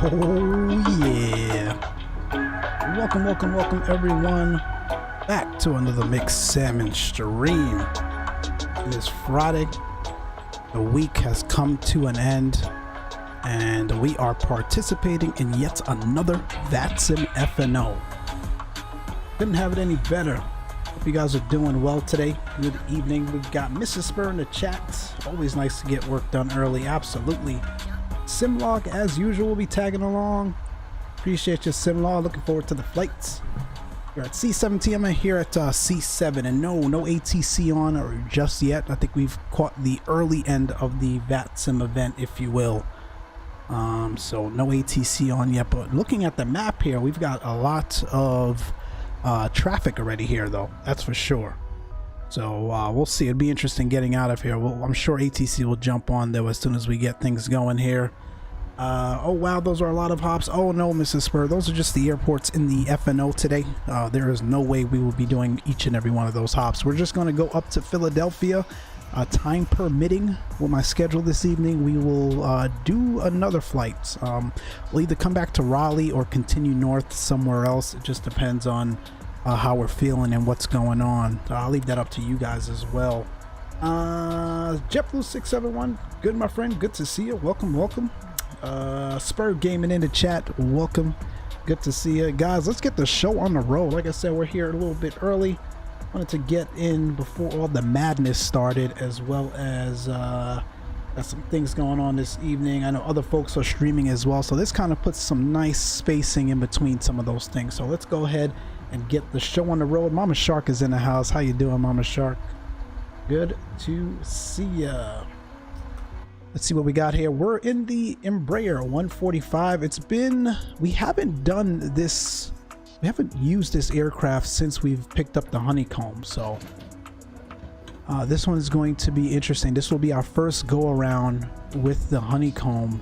Oh yeah. Welcome everyone back to another Micslmn stream. It is Friday. The week has come to an end and we are participating in yet another VATSIM FNO. Couldn't have it any better. Hope you guys are doing well today. Good evening. We've got Mrs. Spur in the chat. Always nice to get work done early. Absolutely. Simlog, as usual, will be tagging along. Appreciate you, Simlog. Looking forward to the flights. We're at C17. I'm here at C7, and no ATC on or just yet. I think we've caught the early end of the VATSIM event, if you will. So no ATC on yet. But looking at the map here, we've got a lot of traffic already here, though. That's for sure. So we'll see. It'd be interesting getting out of here. I'm sure ATC will jump on though as soon as we get things going here. Oh wow, those are a lot of hops. Oh no, Mrs. Spur, those are just the airports in the FNO today. There is no way we will be doing each and every one of those hops. We're just going to go up to Philadelphia, time permitting. With my schedule this evening, we will do another flight. We'll either come back to Raleigh or continue north somewhere else. It just depends on how we're feeling and what's going on. I'll leave that up to you guys as well. JetBlue671, good my friend, good to see you. Welcome. Spur Gaming in the chat, welcome, good to see you guys. Let's get the show on the road. Like I said, we're here a little bit early. Wanted to get in before all the madness started, as well as got some things going on this evening. I know other folks are streaming as well, so this kind of puts some nice spacing in between some of those things. So let's go ahead and get the show on the road. Mama Shark is in the house. How you doing, Mama Shark? Good to see ya. Let's see what we got here. We're in the Embraer 145. We haven't done this, we haven't used this aircraft since we've picked up the Honeycomb. So this one is going to be interesting. This will be our first go around with the Honeycomb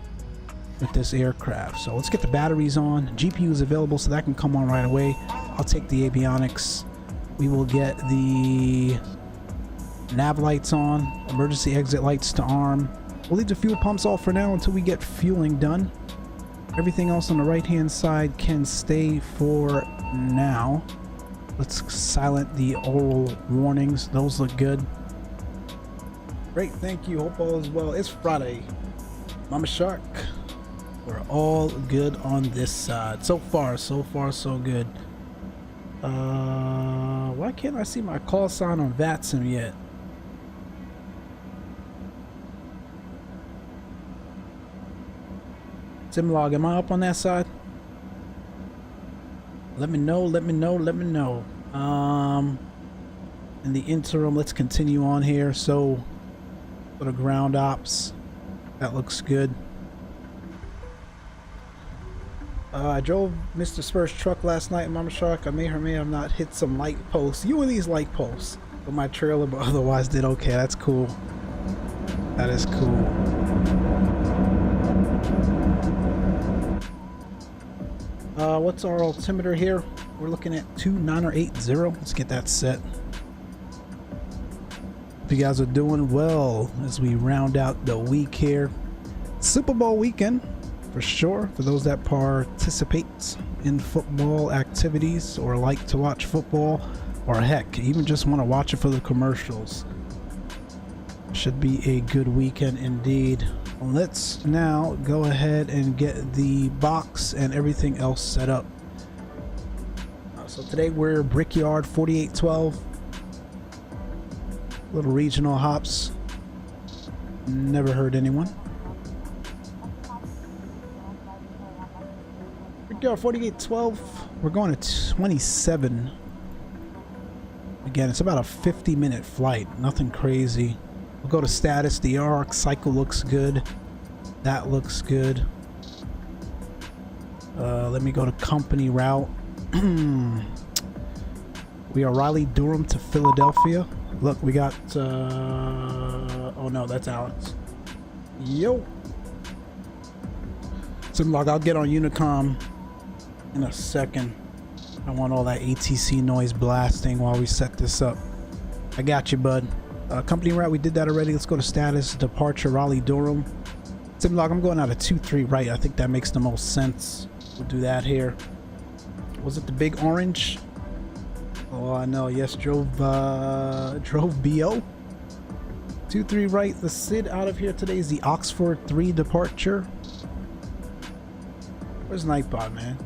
with this aircraft. So let's get the batteries on. GPU is available, so that can come on right away. I'll take the avionics. We will get the nav lights on, emergency exit lights to arm. We'll leave the fuel pumps off for now until we get fueling done. Everything else on the right hand side can stay for now. Let's silent the oral warnings. Those look good. Great, thank you. Hope all is well. It's Friday. Mama Shark, we're all good on this side. So far so good. Why can't I see my call sign on VATSIM yet? Simlog, am I up on that side? Let me know. In the interim, let's continue on here. So for the ground ops, that looks good. I drove Mr. Spur's truck last night, Mama Shark. I may or may have not hit some light posts. You and these light posts with my trailer, but otherwise did okay. That's cool. That is cool. What's our altimeter here? We're looking at 2980. Let's get that set. Hope you guys are doing well as we round out the week here. Super Bowl weekend for sure, for those that participate in football activities or like to watch football, or heck, even just want to watch it for the commercials. Should be a good weekend indeed. Let's now go ahead and get the box and everything else set up. So today we're Brickyard 4812. Little regional hops. Never heard anyone. Brickyard 4812. We're going to 27. Again, it's about a 50-minute flight. Nothing crazy. We'll go to status. The arc cycle looks good. That looks good. Let me go to company route. We are Raleigh Durham to Philadelphia. Look, we got oh no, that's Alex. Yo. Simlog, I'll get on Unicom in a second. I want all that ATC noise blasting while we set this up. I got you, bud. Company route, we did that already. Let's go to status. Departure Raleigh Durham. Simlog, I'm going out of 2-3 right. I think that makes the most sense. We'll do that here. Was it the big orange? Oh, I know. Yes, drove BO. 2-3 right. The SID out of here today is the Oxford 3 departure. Where's Nightbot, man?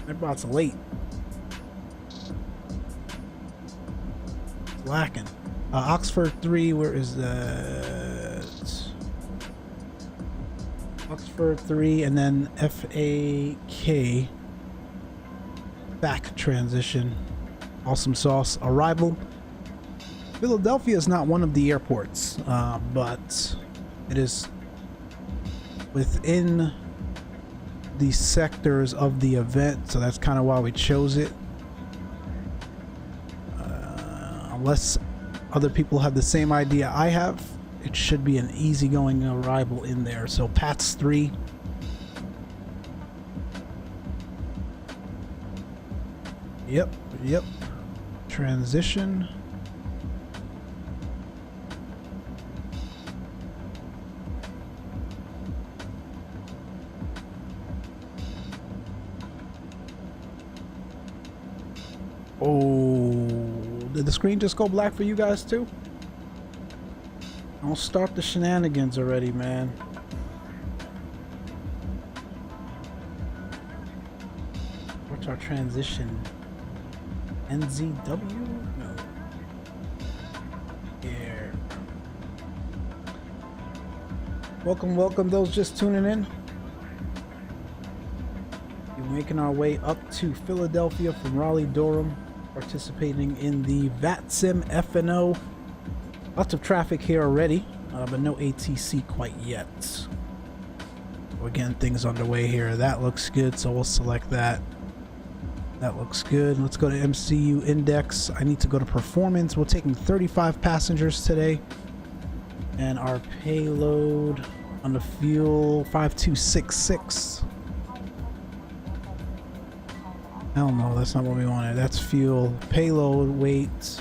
Nightbot's late. It's lacking. Oxford 3, where is that? Oxford 3, and then FAK. Back transition. Awesome sauce. Arrival. Philadelphia is not one of the airports, but it is within the sectors of the event, so that's kind of why we chose it. Unless other people have the same idea I have, it should be an easygoing arrival in there. So PATS 3. Yep. Transition. Oh, did the screen just go black for you guys too? Don't start the shenanigans already, man. What's our transition? NZW? No. Here. Welcome those just tuning in. We're making our way up to Philadelphia from Raleigh-Durham, participating in the VATSIM FNO. Lots of traffic here already, but no ATC quite yet. So again, things underway here. That looks good, so we'll select that. That looks good. Let's go to MCU index. I need to go to performance. We're taking 35 passengers today, and our payload on the fuel 5266. Hell no, that's not what we wanted. That's fuel. Payload weight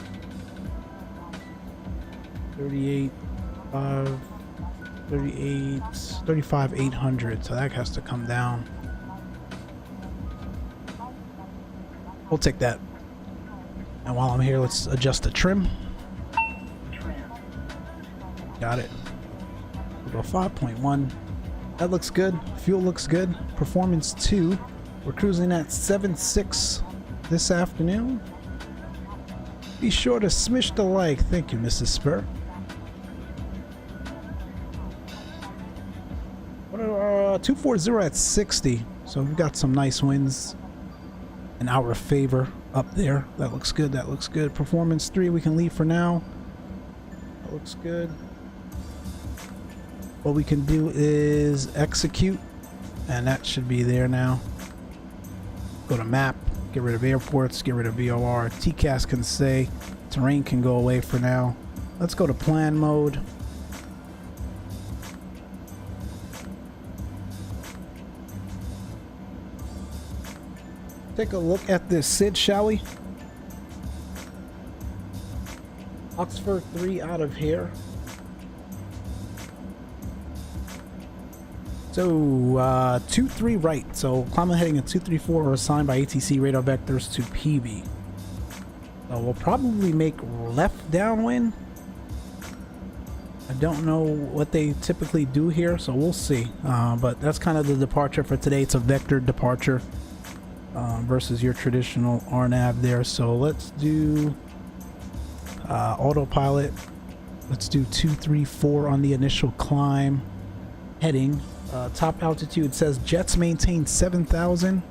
35,800. So that has to come down. We'll take that. And while I'm here, let's adjust the trim. Got it. We'll go 5.1. That looks good. Fuel looks good. Performance 2. We're cruising at 7.6 this afternoon. Be sure to smish the like. Thank you, Mrs. Spur. What are 240 at 60? So we've got some nice winds in our favor up there. That looks good. That looks good. Performance 3 we can leave for now. That looks good. What we can do is execute, and that should be there now. Go to map, get rid of airports, get rid of VOR. TCAS can say terrain can go away for now. Let's go to plan mode. Take a look at this SID, shall we? Oxford 3 out of here. So 2-3 right. So climate heading at 234 are assigned by ATC radar vectors to PB. So we'll probably make left downwind. I don't know what they typically do here, so we'll see. But that's kind of the departure for today. It's a vector departure versus your traditional RNAV there. So let's do autopilot. Let's do 234 on the initial climb. Heading. Top altitude says jets maintain 7,000.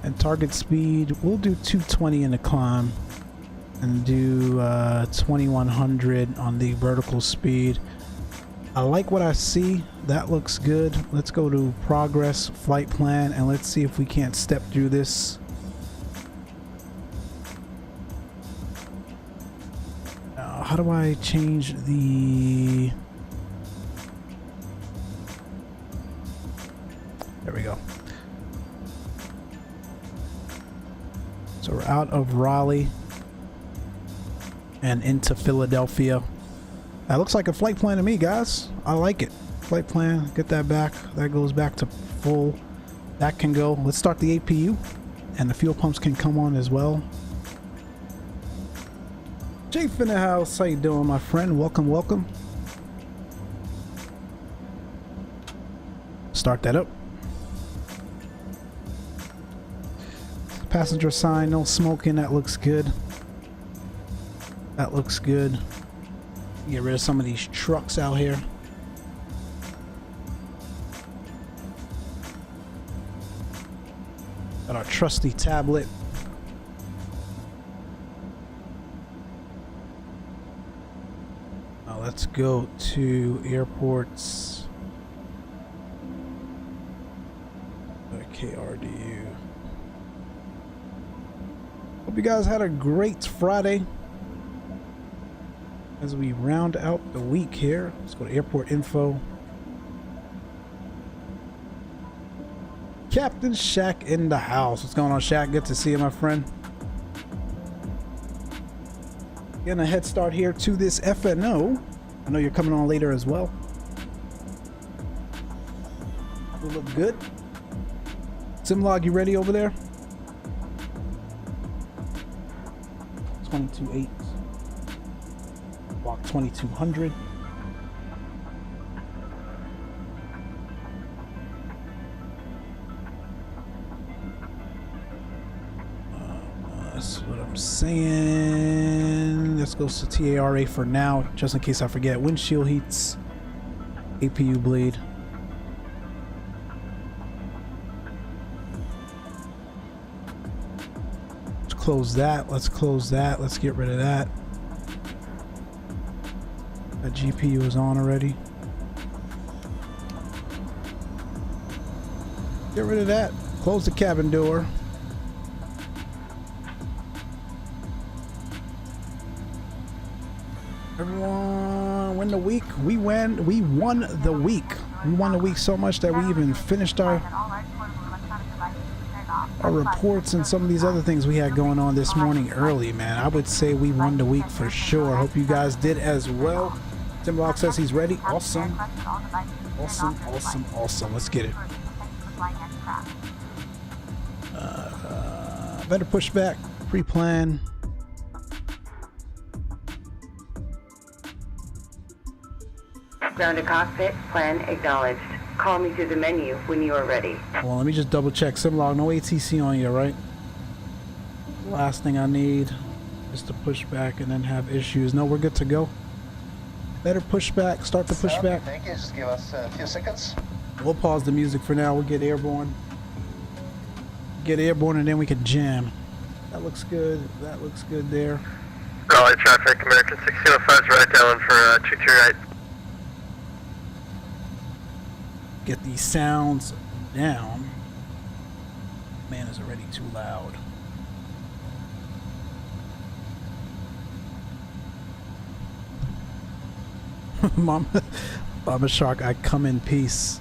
And target speed, we'll do 220 in the climb. And do 2100 on the vertical speed. I like what I see. That looks good. Let's go to progress flight plan and let's see if we can't step through this. How do I change the... There we go. So we're out of Raleigh and into Philadelphia. That looks like a flight plan to me, guys. I like it. Flight plan, get that back. That goes back to full. That can go. Let's start the APU. And the fuel pumps can come on as well. Chief in the house, how you doing, my friend? Welcome, welcome. Start that up. Passenger sign, no smoking. That looks good. That looks good. Get rid of some of these trucks out here. Got our trusty tablet. Now let's go to airports. KRDU. Hope you guys had a great Friday. As we round out the week here, let's go to airport info. Captain Shaq in the house. What's going on, Shaq? Good to see you, my friend. Getting a head start here to this FNO. I know you're coming on later as well. You look good. Simlog, you ready over there? 22.8. Walk 2200. That's what I'm saying. Let's go to TARA for now, just in case I forget. Windshield heats. APU bleed. Let's close that. Let's close that. Let's get rid of that. That GPU is on already. Get rid of that. Close the cabin door. Everyone win the week. We won the week. We won the week so much that we even finished our reports and some of these other things we had going on this morning early, man. I would say we won the week for sure. Hope you guys did as well. Timlock says he's ready. Awesome. Awesome, awesome, awesome. Let's get it. Better push back. Pre-plan. Ground to cockpit, plan acknowledged. Call me through the menu when you are ready. Well, let me just double check. Simlog, no ATC on you, right? Last thing I need is to push back and then have issues. No, we're good to go. Better push back. Start the push back. Thank you. Just give us a few seconds. We'll pause the music for now. We'll get airborne. Get airborne and then we can jam. That looks good. That looks good there. Raleigh traffic, American 1605 is right down for 22 right. Get these sounds down. Man is already too loud. Mama Shark, I come in peace.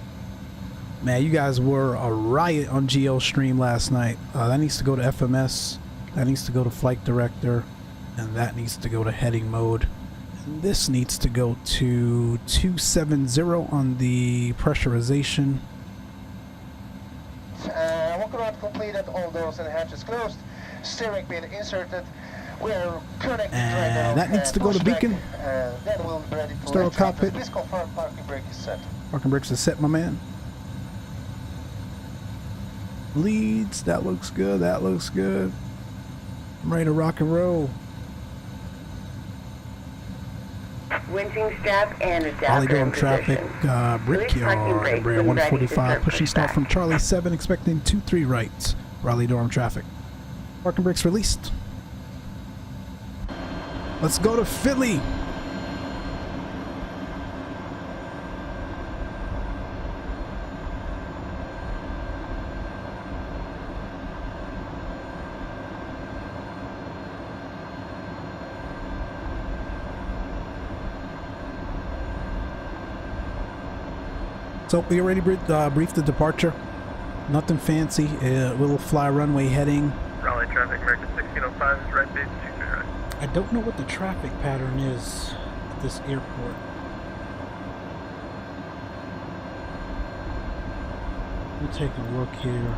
Man, you guys were a riot on GeoStream last night. That needs to go to FMS. That needs to go to Flight Director. And that needs to go to heading mode. And this needs to go to 270 on the pressurization. Walkaround completed, all doors and hatches closed. Steering wheel inserted. We're connected right now. That needs to go to beacon. Then we'll be ready for Start cockpit. Please confirm parking brake is set. Parking brakes is set, my man. Leads, that looks good, that looks good. I'm ready to rock and roll. Winching strap and adapter Raleigh in Durham traffic, position. Brickyard, Rare 145, pushing start from Charlie 7, expecting 23 right. Raleigh Durham traffic. Parking brakes released. Let's go to Philly. So we already briefed the departure. Nothing fancy. Little fly runway heading. Raleigh traffic, American 1605 is right base, 23 right. I don't know what the traffic pattern is at this airport. We'll take a look here.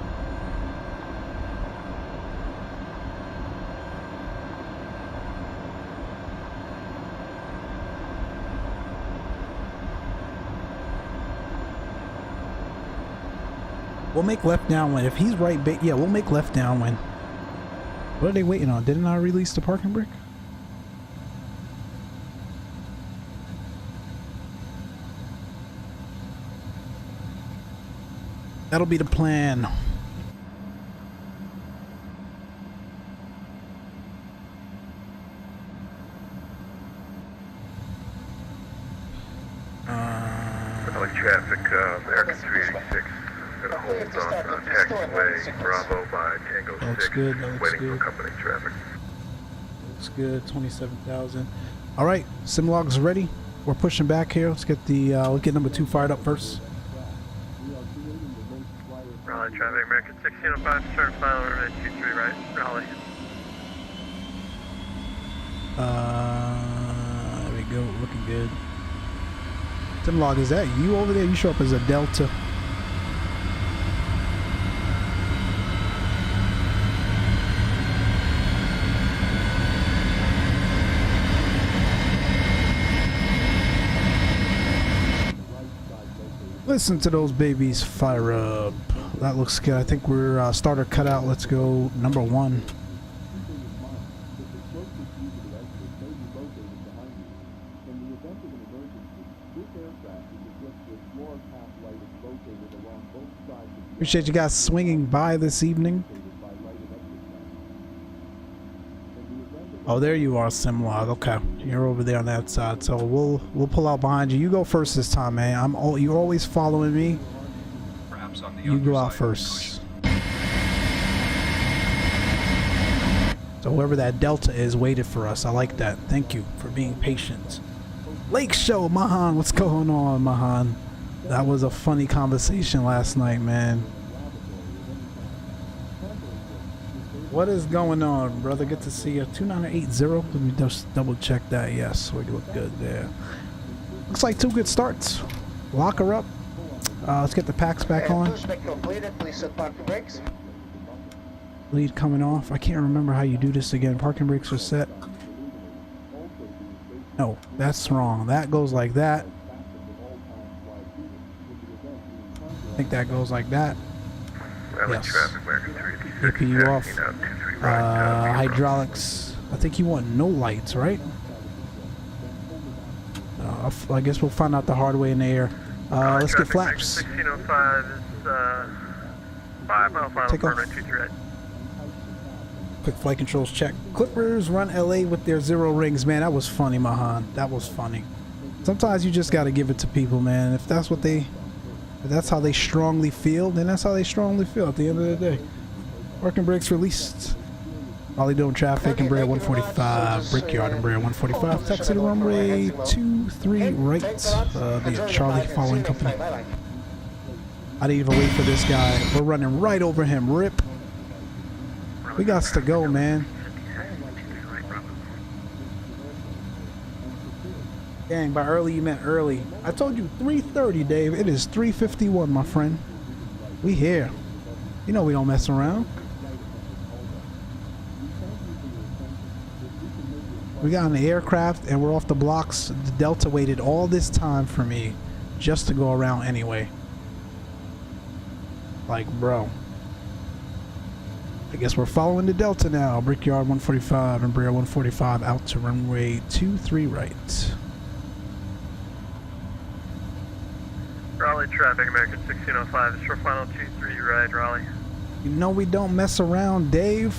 We'll make left downwind. If he's right, yeah, we'll make left downwind. What are they waiting on? Didn't I release the parking brake? That'll be the plan. Traffic, American 386. Hold on taxiway Bravo by Tango 6. Good, that looks waiting good. for company traffic. Looks good. 27,000. All right, sim logs ready. We're pushing back here. Let's get the we'll get number 2 fired up first. Raleigh traffic, American 1605, turn final runway 23 right, Raleigh. There we go. Looking good. Sim log, is that you over there? You show up as a Delta. Listen to those babies fire up. That looks good. I think we're starter cut out. Let's go number 1. Appreciate you guys swinging by this evening. Oh, there you are, Simlog. Okay, you're over there on that side. So we'll pull out behind you. You go first this time, man. You're always following me. You go out first. So whoever that Delta is waited for us. I like that. Thank you for being patient. Lake Show, Mahan. What's going on, Mahan? That was a funny conversation last night, man. What is going on, brother? Good to see you. 2980. Let me just double check that. Yes, we look good there. Looks like 2 good starts. Lock her up. Let's get the packs back on. Lead coming off. I can't remember how you do this again. Parking brakes are set. No, that's wrong. That goes like that. I think that goes like that. Yes. APU off. Hydraulics. I think you want no lights, right? I guess we'll find out the hard way in the air. Let's get flaps. 1605 is 5 mile final Take off. runway 23 right. Quick flight controls check. Clippers run LA with their 0 rings. Man, that was funny, Mahan. That was funny. Sometimes you just got to give it to people, man. If that's what they... If that's how they strongly feel, then that's how they strongly feel at the end of the day. Parking brakes released. Ollie doing traffic, Embraer 145, Brickyard, Embraer 145, taxi to runway 23 right, the Charlie following company. I didn't even wait for this guy. We're running right over him. Rip. We got to go, man. Dang, by early you meant early. I told you 3:30, Dave. It is 3:51, my friend. We here. You know we don't mess around. We got on the aircraft and we're off the blocks. The Delta waited all this time for me just to go around anyway. Like, bro. I guess we're following the Delta now. Brickyard 145 and Embraer 145 out to runway 23 right. Raleigh traffic, American 1605 is for final 23 right, Raleigh. You know we don't mess around, Dave.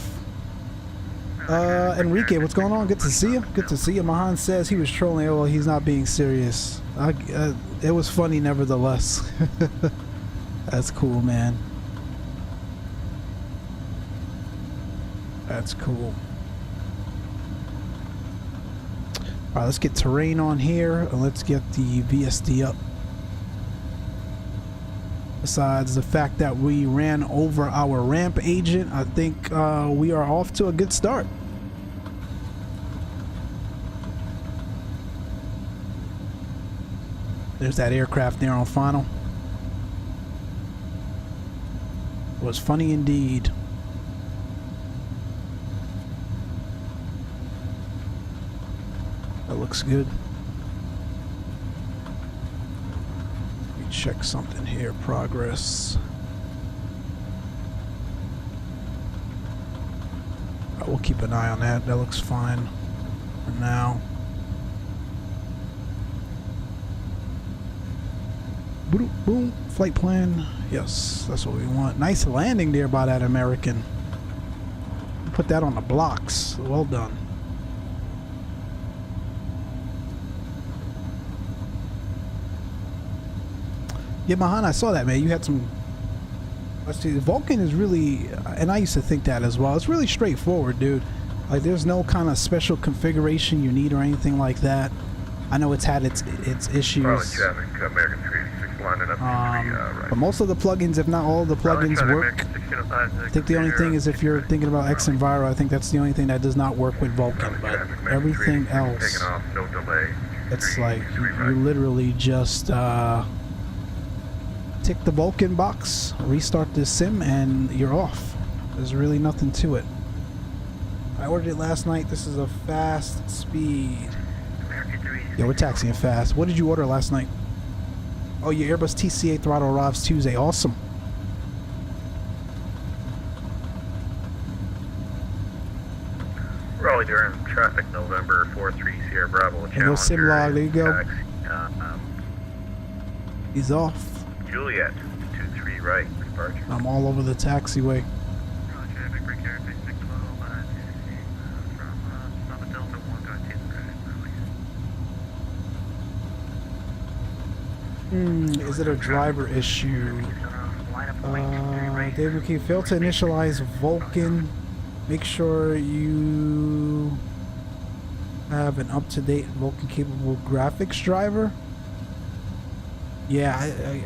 Enrique, what's going on? Good to see you. Good to see you. Mahan says he was trolling. Well, he's not being serious. It was funny nevertheless. That's cool, man. That's cool. Alright, let's get terrain on here and let's get the VSD up. Besides the fact that we ran over our ramp agent, I think we are off to a good start. There's that aircraft there on final. It was funny indeed. That looks good. Let me check something here. Progress. We'll keep an eye on that. That looks fine for now. Boom, boom. Flight plan. Yes, that's what we want. Nice landing there by that American. Put that on the blocks. Well done. Yeah, Mahan, I saw that, man. You had some... Let's see, Vulcan is really... And I used to think that as well. It's really straightforward, dude. Like, there's no kind of special configuration you need or anything like that. I know it's had its issues. Traffic, American 386 lining up right. But most of the plugins, if not all of the plugins, work. I think the only thing is if you're thinking about Xenviro, I think that's the only thing that does not work with Vulcan. But everything else, it's like you literally just tick the Vulcan box, restart the sim, and you're off. There's really nothing to it. I ordered it last night. This is a fast speed. Yeah, we're taxiing fast. What did you order last night? Oh, your Airbus TCA throttle arrives Tuesday. Awesome. Raleigh Durham, traffic November 43 Sierra Bravo. There goes sim log. There you go. He's off. Juliet, 23 right, departure. I'm all over the taxiway. Traffic, Brickyard, base 6 from Delta 1 Is it a driver issue? David McKee, fail to initialize Vulcan. Make sure you have an up-to-date Vulcan-capable graphics driver. Yeah,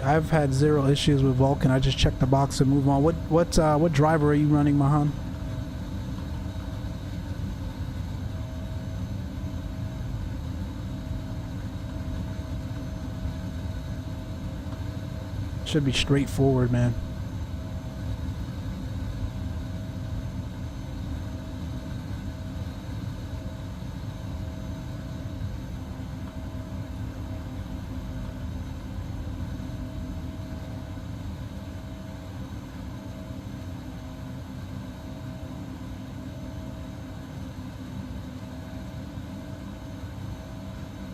I've had zero issues with Vulcan. I just check the box and move on. What driver are you running, Mahan? Should be straightforward, man.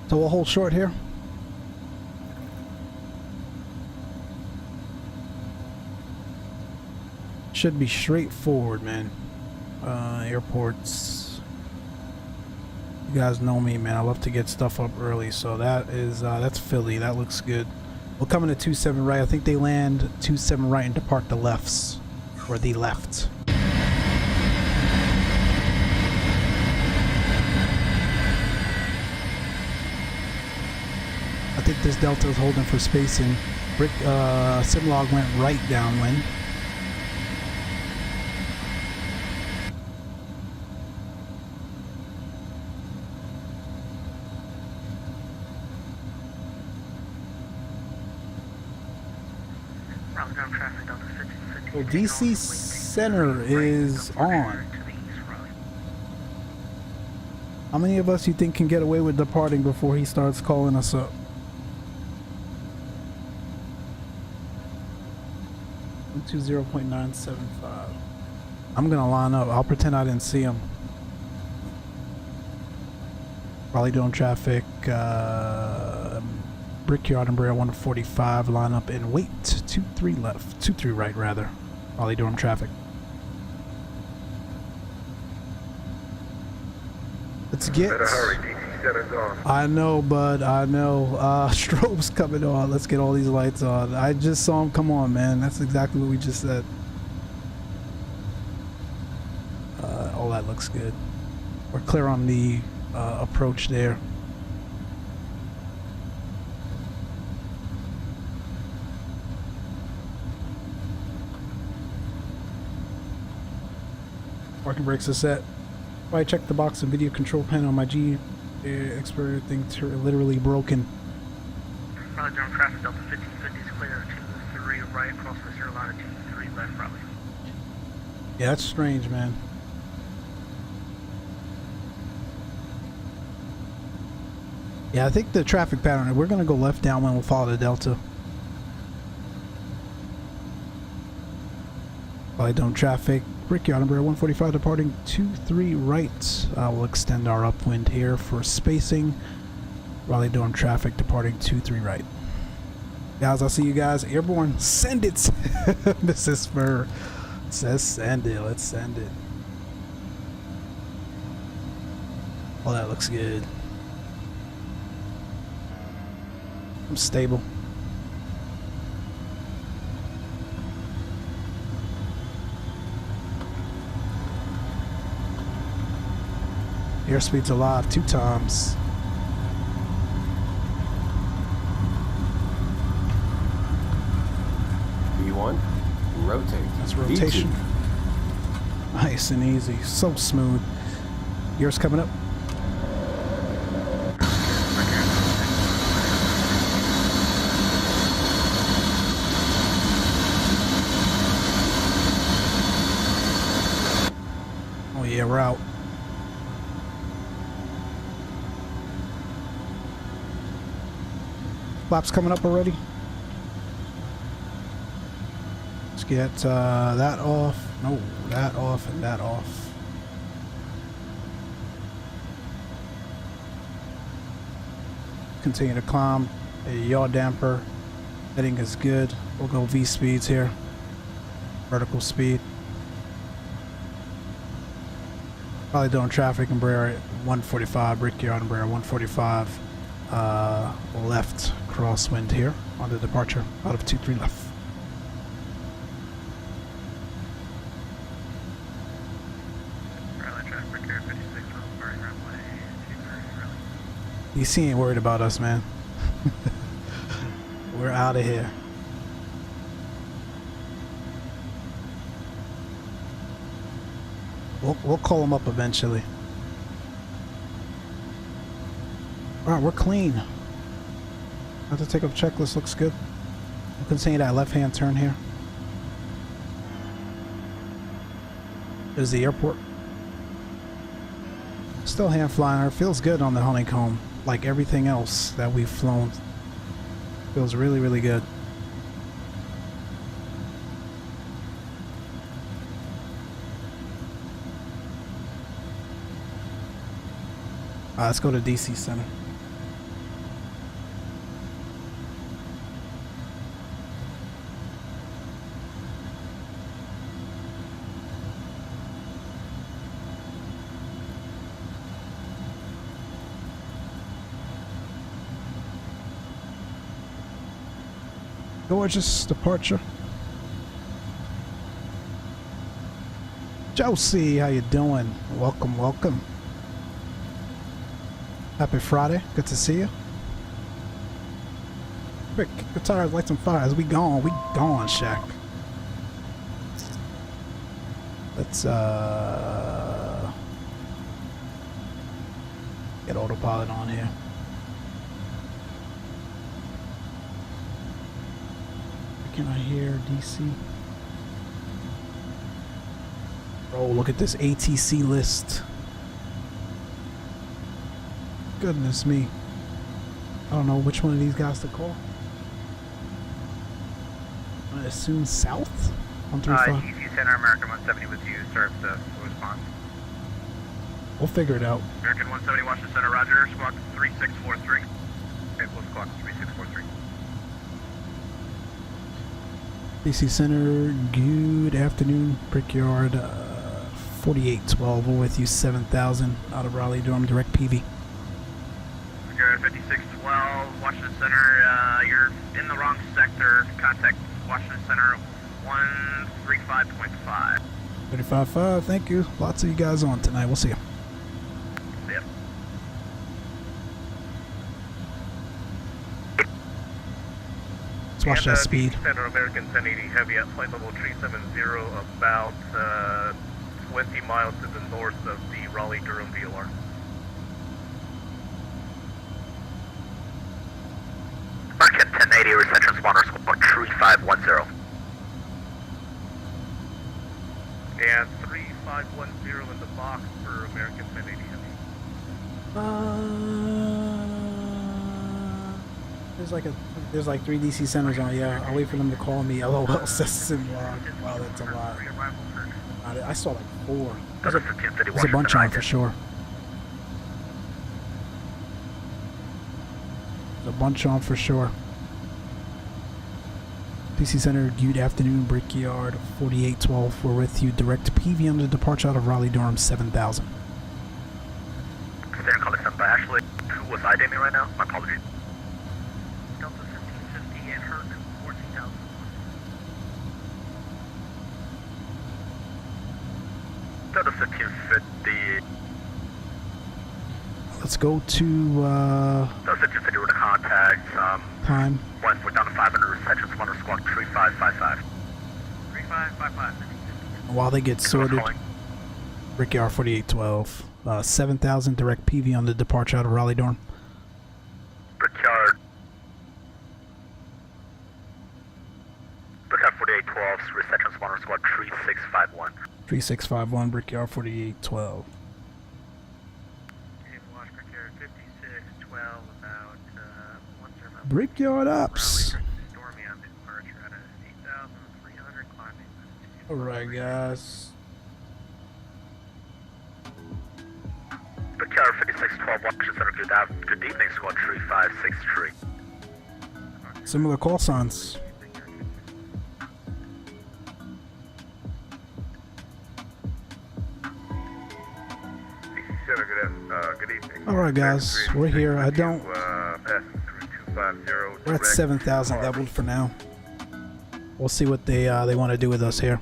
So we'll hold short here. Should be straightforward, man. Airports. You guys know me, man. I love to get stuff up early. So that is that's Philly. That looks good. We'll come into 27 right. I think they land 27 right and depart the lefts, or the left. I think this Delta is holding for spacing. Simlog went right downwind. Well, DC Center is on. How many of us you think can get away with departing before he starts calling us up? 120.975. I'm gonna line up. I'll pretend I didn't see him. Probably doing traffic. Brickyard and Brea 145. Line up and wait. 23 left. 23 right rather. Probably doing traffic. Let's get. Better hurry, DC Center's on. I know, bud. I know. Strobe's coming on. Let's get all these lights on. I just saw him come on, man. That's exactly what we just said. All that looks good. We're clear on the approach there. Parking brakes are set. I checked the box and video control panel on my G Expert thing literally broken. Raleigh Durham traffic, Delta 1550 is clear, 23 right, cross the 0 latitude, 3 left, Raleigh. Yeah, that's strange, man. Yeah, I think the traffic pattern, we're going to go left down when we'll follow the Delta. Raleigh Durham traffic, Brickyard number 145 departing 23 right. We'll extend our upwind here for spacing. Raleigh Durham traffic departing 23 right. Guys, I'll see you guys airborne. Send it. Mrs. Spur says send it. Let's send it. Oh, that looks good. I'm stable. Airspeed's alive 2 times. V1, rotate. That's rotation. V2. Nice and easy. So smooth. Yours coming up. Oh yeah, we're out. Flaps coming up already. Let's get that off. No, that off and that off. Continue to climb. A yaw damper. Heading is good. We'll go V speeds here. Vertical speed. Probably doing traffic Embraer at 145. Brickyard Embraer 145. Left crosswind here on the departure out of 23 left. Raleigh traffic, Air 56, Raleigh runway, 23 Raleigh. DC ain't worried about us, man. We're out of here. We'll call them up eventually. Alright, we're clean. Have to take up checklist, looks good. We'll continue that left-hand turn here. There's the airport. Still hand flying. Feels good on the honeycomb, like everything else that we've flown. Feels really, really good. Let's go to DC Center. Gorgeous departure. Josie, how you doing? Welcome, welcome. Happy Friday. Good to see you. Quick, kick the tires, light some fires. We gone, Shaq. Let's get autopilot on here. Can I hear DC? Oh, look at this ATC list. Goodness me. I don't know which one of these guys to call. I assume South? 135. GC Center, American 170 with you, serves the response. We'll figure it out. American 170, Washington Center, Roger, squawk 3643. Okay, we'll squawk 3643. DC Center, good afternoon. Brickyard 4812, we're with you, 7000 out of Raleigh Durham, direct PV. Brickyard 5612, Washington Center, you're in the wrong sector. Contact Washington Center 135.5. 35.5, thank you. Lots of you guys on tonight. We'll see you. See ya. Let's watch that speed. Center American 1080 heavy at flight level 370, about 20 miles to the north of the Raleigh Durham VOR. American reception spawner squad 3510. And 3510 in the box for American 1080 Heavy. There's like 3 DC centers on. Yeah, I'll wait for them to call me. LOL says Sim log. Wow, that's a lot. I saw like 4. There's a bunch on for sure. There's a bunch on for sure. DC Center, good afternoon. Brickyard 4812. We're with you. Direct PV on the departure out of Raleigh-Durham 7000. Center call sent by Ashley. Who was IDMing right now? My apologies. Delta 1550 and Herc 14,000. Delta 1550. Let's go to Delta 1550 with a contact. time. We're down to 500 reception spawner squad 3555. 3555. While they get sorted, Brickyard 4812. 7000 direct PV on the departure out of Raleigh-Durham. Brickyard 4812, reception spawner squad 3651. 3651, Brickyard 4812. Watch Brickyard 5612 about Brickyard ups. Stormy on departure at 8,300 climbing. Alright, guys. Brickyard 5612, Washington Center, good evening, squad 3563. Similar call signs. Good evening. Alright, guys, we're here. We're at 7,000 leveled for now. We'll see what they want to do with us here.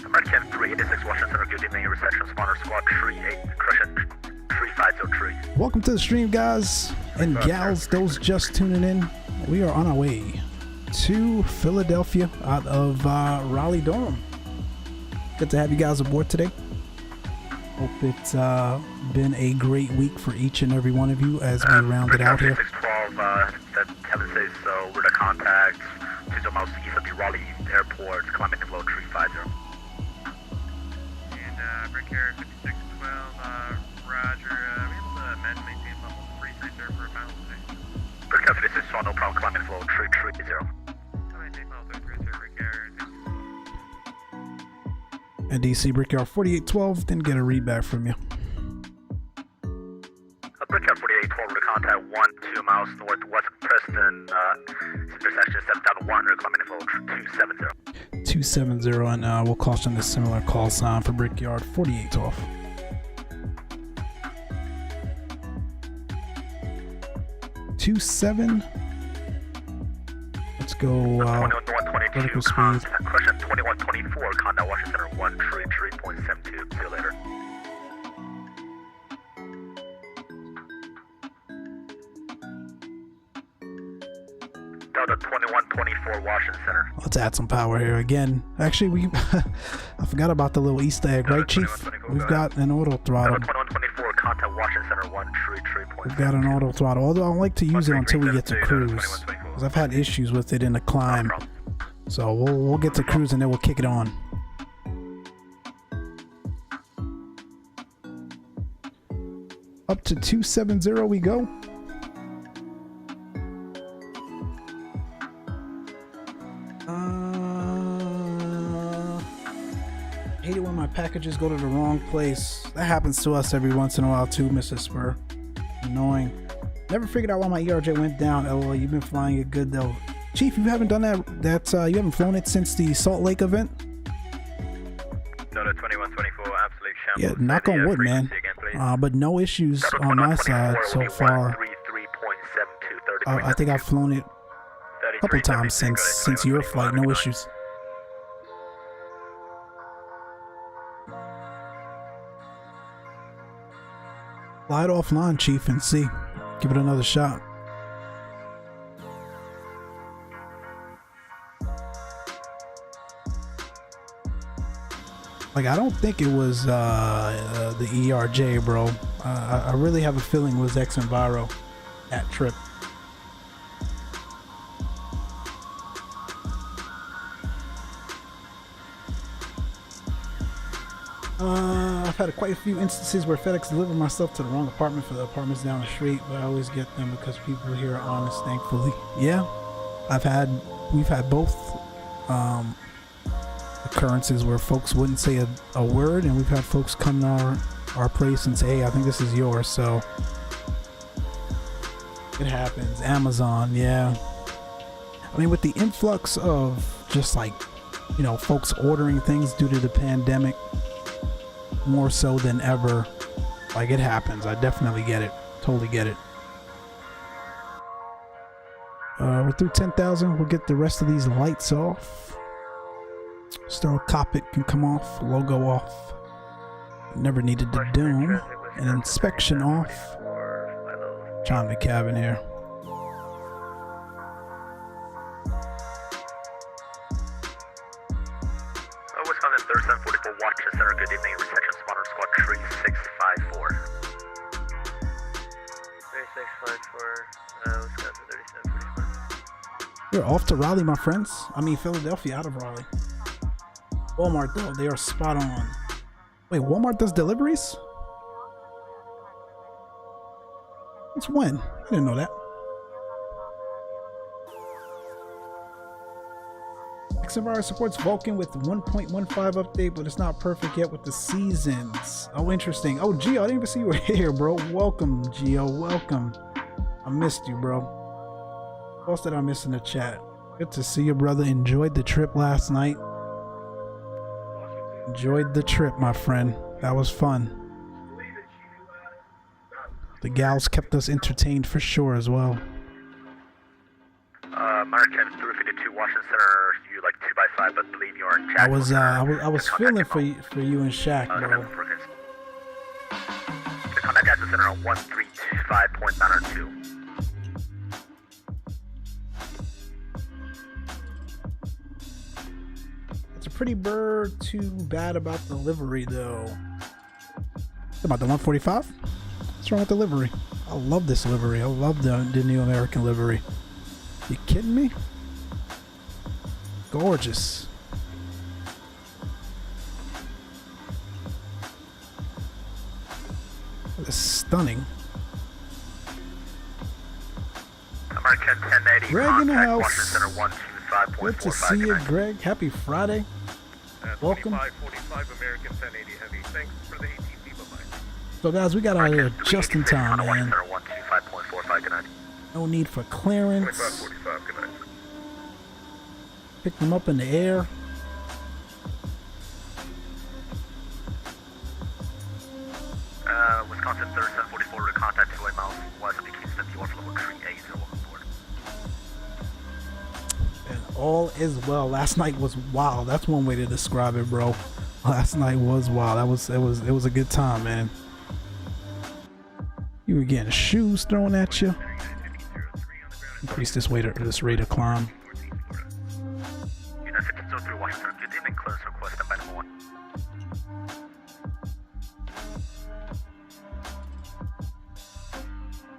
American 386, Washington Center, good evening, reception spawner squad 3503. Welcome to the stream, guys and gals, those just tuning in. We are on our way to Philadelphia out of Raleigh-Durham. Good to have you guys aboard today. Hope it's been a great week for each and every one of you as we round it out here. 612, that Kevin says so. We're the contacts. 2 miles east of the Raleigh Airport, climbing to below 350. And Brickyard 5612, Roger. We able to maintain level 3 there for a mile today. Brickyard 5612, no problem, climbing to below 330. Maintain level 3 Brickyard. And DC Brickyard 4812 didn't get a read back from you. Brickyard 4812 with a contact 2 miles northwest of Preston, intersection 7100, climbing to level 270. 270, and we'll caution a similar call sign for Brickyard 4812. Let's go vertical speed. Question 2124, contact Washington Center 133.72. See you later. Delta 2124, Washington Center. Let's add some power here again. Actually, we I forgot about the little Easter egg, right, Chief? We've got an auto throttle. Delta 2124, contact Washington Center 133.72. We've got an auto throttle, although I don't like to use it until we get to cruise, because I've had issues with it in the climb. So we'll get to cruise and then we'll kick it on. Up to 270 we go. I hate it when my packages go to the wrong place. That happens to us every once in a while too, Mrs. Spur. Annoying. Never figured out why my ERJ went down. LOL, you've been flying it good though. Chief, you haven't done that. You haven't flown it since the Salt Lake event? No, 2124, absolute shambles. Yeah, knock on wood, man. But no issues on my side so far. I think I've flown it a couple times since your flight. No issues. Fly it offline, Chief, and see. Give it another shot. Like, I don't think it was the ERJ, bro. I really have a feeling it was X Enviro. that trip. I've had quite a few instances where FedEx delivered my stuff to the wrong apartment for the apartments down the street, but I always get them because people here are honest, thankfully. Yeah, we've had both occurrences where folks wouldn't say a word, and we've had folks come to our place and say, hey, I think this is yours. So it happens. Amazon, yeah. I mean, with the influx of just like, you know, folks ordering things due to the pandemic, more so than ever, like, it happens. I definitely get it. Totally get it. We're through 10,000. We'll get the rest of these lights off. Star cockpit can come off. Logo off. Never needed the dome. And inspection off. Chime the cabin here. Wisconsin 3744 Watches Center. Good evening. Reception Spotter Squad 3654. 3654. Wisconsin 3744. We're off to Raleigh, my friends. I mean, Philadelphia, out of Raleigh. Walmart, though, they are spot on. Wait, Walmart does deliveries? It's when? I didn't know that. XMR supports Vulcan with 1.15 update, but it's not perfect yet with the seasons. Oh, interesting. Oh, Gio, I didn't even see you were here, bro. Welcome, Gio. Welcome. I missed you, bro. What else did I miss in the chat? Good to see you, brother. Enjoyed the trip last night. Enjoyed the trip, my friend. That was fun. The gals kept us entertained for sure as well. American 352 Washington Center. You like 2x5, but believe you're in chat. I was feeling for you and Shaq, bro. Contact Jackson Center on 1325.902. It's a pretty bird. Too bad about the livery, though. About the 145? What's wrong with the livery? I love this livery. I love the new American livery. You kidding me? Gorgeous. It's stunning. American 1080. Greg in the house. Washington Center 125.45. Good to see you, Greg. Happy Friday. Welcome. 2545 American 1080 heavy. Thanks for the ATC. Bye-bye. So guys, we got out here just in time, man. Center 125.45. Good night. No need for clearance. 2545. Good night. Pick them up in the air. Wisconsin 3744 to contact 2 miles west of the Kingston. You are for level 3A0 on board. And all is well. Last night was wild. That's one way to describe it, bro. Last night was wild. It was a good time, man. You were getting shoes thrown at you. Increase this rate of climb. Unit 1503 Washington. Good evening. Clearance request by number 1.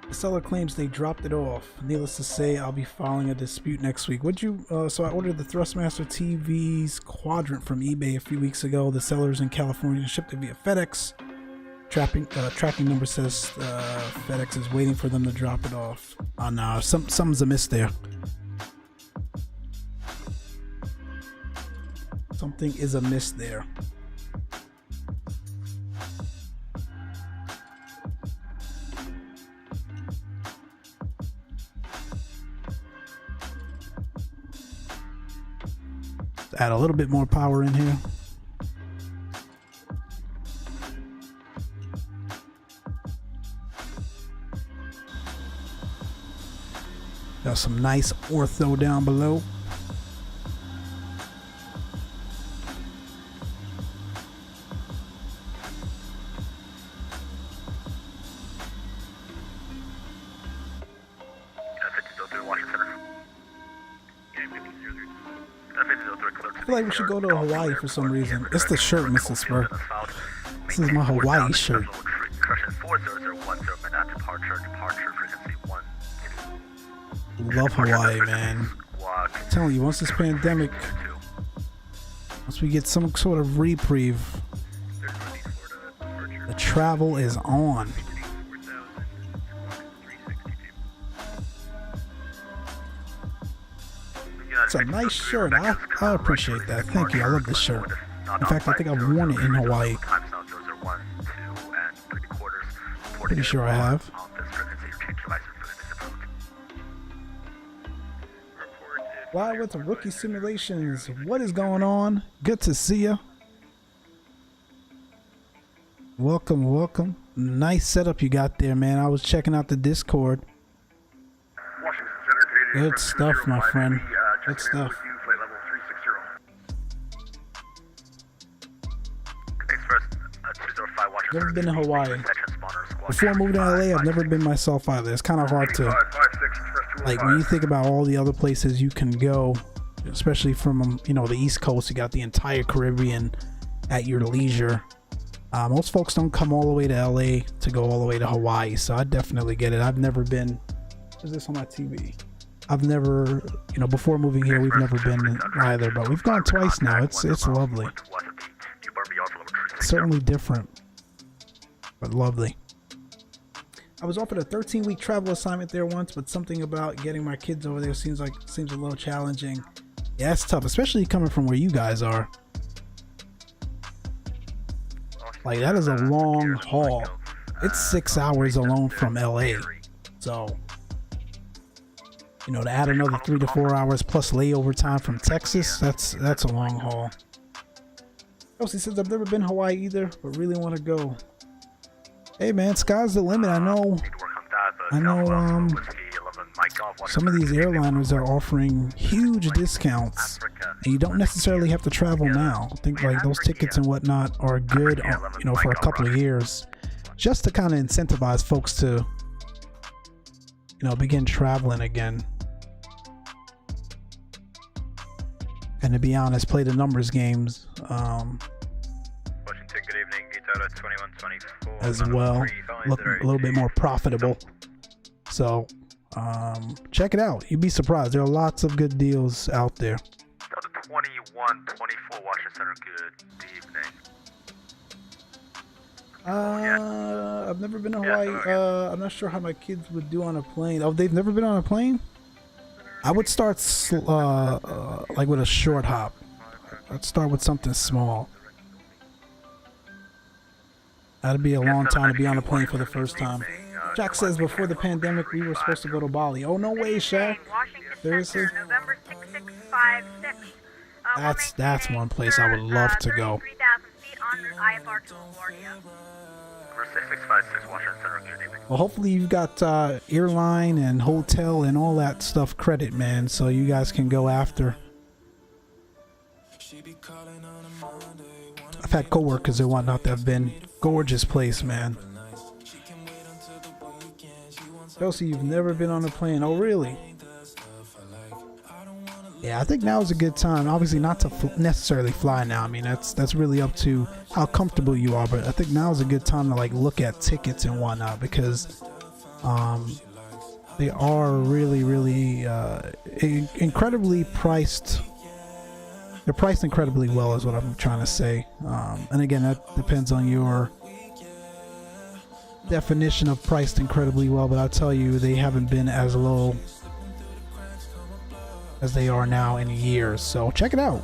The seller claims they dropped it off. Needless to say, I'll be filing a dispute next week. So I ordered the Thrustmaster TV's Quadrant from eBay a few weeks ago. The sellers in California shipped it via FedEx. Tracking number says FedEx is waiting for them to drop it off. Oh no, something's amiss there. Something is amiss there. Let's add a little bit more power in here. Got some nice ortho down below. I feel like we should go to Hawaii for some reason. It's the shirt, Mrs. Spur. This is my Hawaii shirt. love Hawaii, man. I'm telling you, once this pandemic, once we get some sort of reprieve, the travel is on. It's a nice shirt. I appreciate that. Thank you. I love this shirt. In fact, I think I've worn it in Hawaii. Pretty sure I have. Live with the rookie simulations. What is going on? Good to see you. Welcome, welcome. Nice setup you got there, man. I was checking out the Discord. Good stuff, my friend. Good stuff. Never been to Hawaii. Before moving to LA, I've never been myself either. It's kind of hard to, like, when you think about all the other places you can go, especially from, you know, the East Coast, you got the entire Caribbean at your leisure. Most folks don't come all the way to LA to go all the way to Hawaii, so I definitely get it. I've never been. Is this on my TV? I've never, you know, before moving here, we've never been either, but we've gone twice now. It's lovely. Certainly different, but lovely. I was offered a 13-week travel assignment there once, but something about getting my kids over there seems a little challenging. Yeah, it's tough, especially coming from where you guys are. Like, that is a long haul. It's 6 hours alone from LA. So, you know, to add another 3 to 4 hours plus layover time from Texas, that's a long haul. Elsie says, I've never been to Hawaii either, but really want to go. Hey man, sky's the limit. I know some of these airliners are offering huge discounts, and you don't necessarily have to travel now. I think like those tickets and whatnot are good, you know, for a couple of years, just to kind of incentivize folks to, you know, begin traveling again. And to be honest, play the numbers games as well, look a little bit more profitable. So check it out. You'd be surprised. There are lots of good deals out there. 2124 Washington Center, good evening. I've never been to Hawaii. I'm not sure how my kids would do on a plane. Oh, they've never been on a plane? I would start like with a short hop. I'd start with something small. That'd be a long time to be on a plane for the first time. Jack says before the pandemic we were supposed to go to Bali. Oh, no way, Shaq. Seriously? That's one place I would love to go. Well, hopefully you've got airline and hotel and all that stuff credit, man, so you guys can go after. I've had coworkers and whatnot that have been gorgeous place, man. Chelsea, you've never been on a plane. Oh, really? Yeah, I think now is a good time. Obviously, not to necessarily fly now. I mean, that's really up to how comfortable you are. But I think now is a good time to like look at tickets and whatnot, because they are really, really incredibly priced. They're priced incredibly well, is what I'm trying to say. And again, that depends on your definition of priced incredibly well. But I'll tell you, they haven't been as low as they are now in years. So check it out.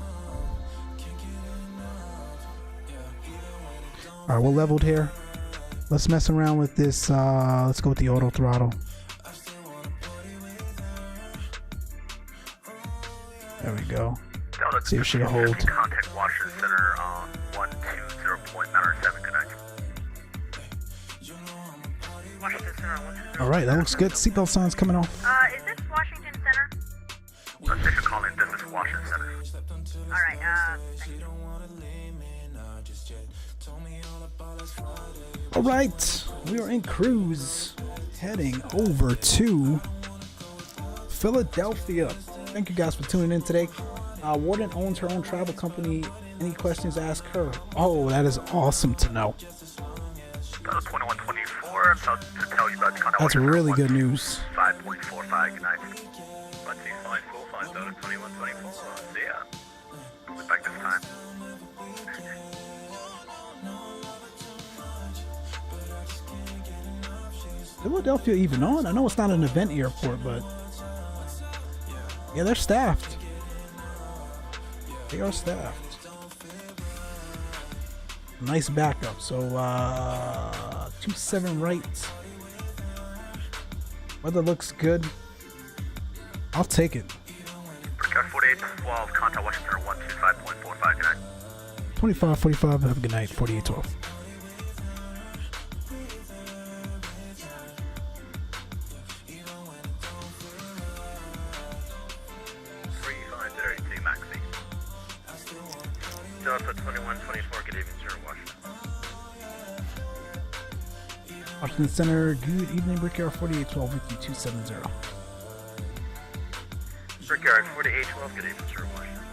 All right, we're leveled here. Let's mess around with this. Let's go with the auto throttle. There we go. See if she'll hold. Contact Washington Center on 120.97 connect. Washington Center 120. All right, that looks good. Seatbelt signs coming off. Is this Washington Center? Station calling, this is Washington Center. Alright, thank you. All right, we are in cruise, heading over to Philadelphia. Thank you guys for tuning in today. Warden owns her own travel company. Any questions, ask her. Oh, that is awesome to know. 2124, so to tell you about the That's really good news. 5 21.45, good night. Let's see, flight full, flight total 2124. See ya. We'll be back this time. Philadelphia even on? I know it's not an event airport, but yeah, they're staffed. They are staffed. Nice backup. So 27 right. Weather looks good. I'll take it. Brickyard 4812, contact Washington 125.45, good night. 2545, have a good night. 4812. Delta 2124, good evening, sir, Washington. Washington Center, good evening, Brickyard 4812 with you 270. Brickyard 4812, good evening, sir, Washington.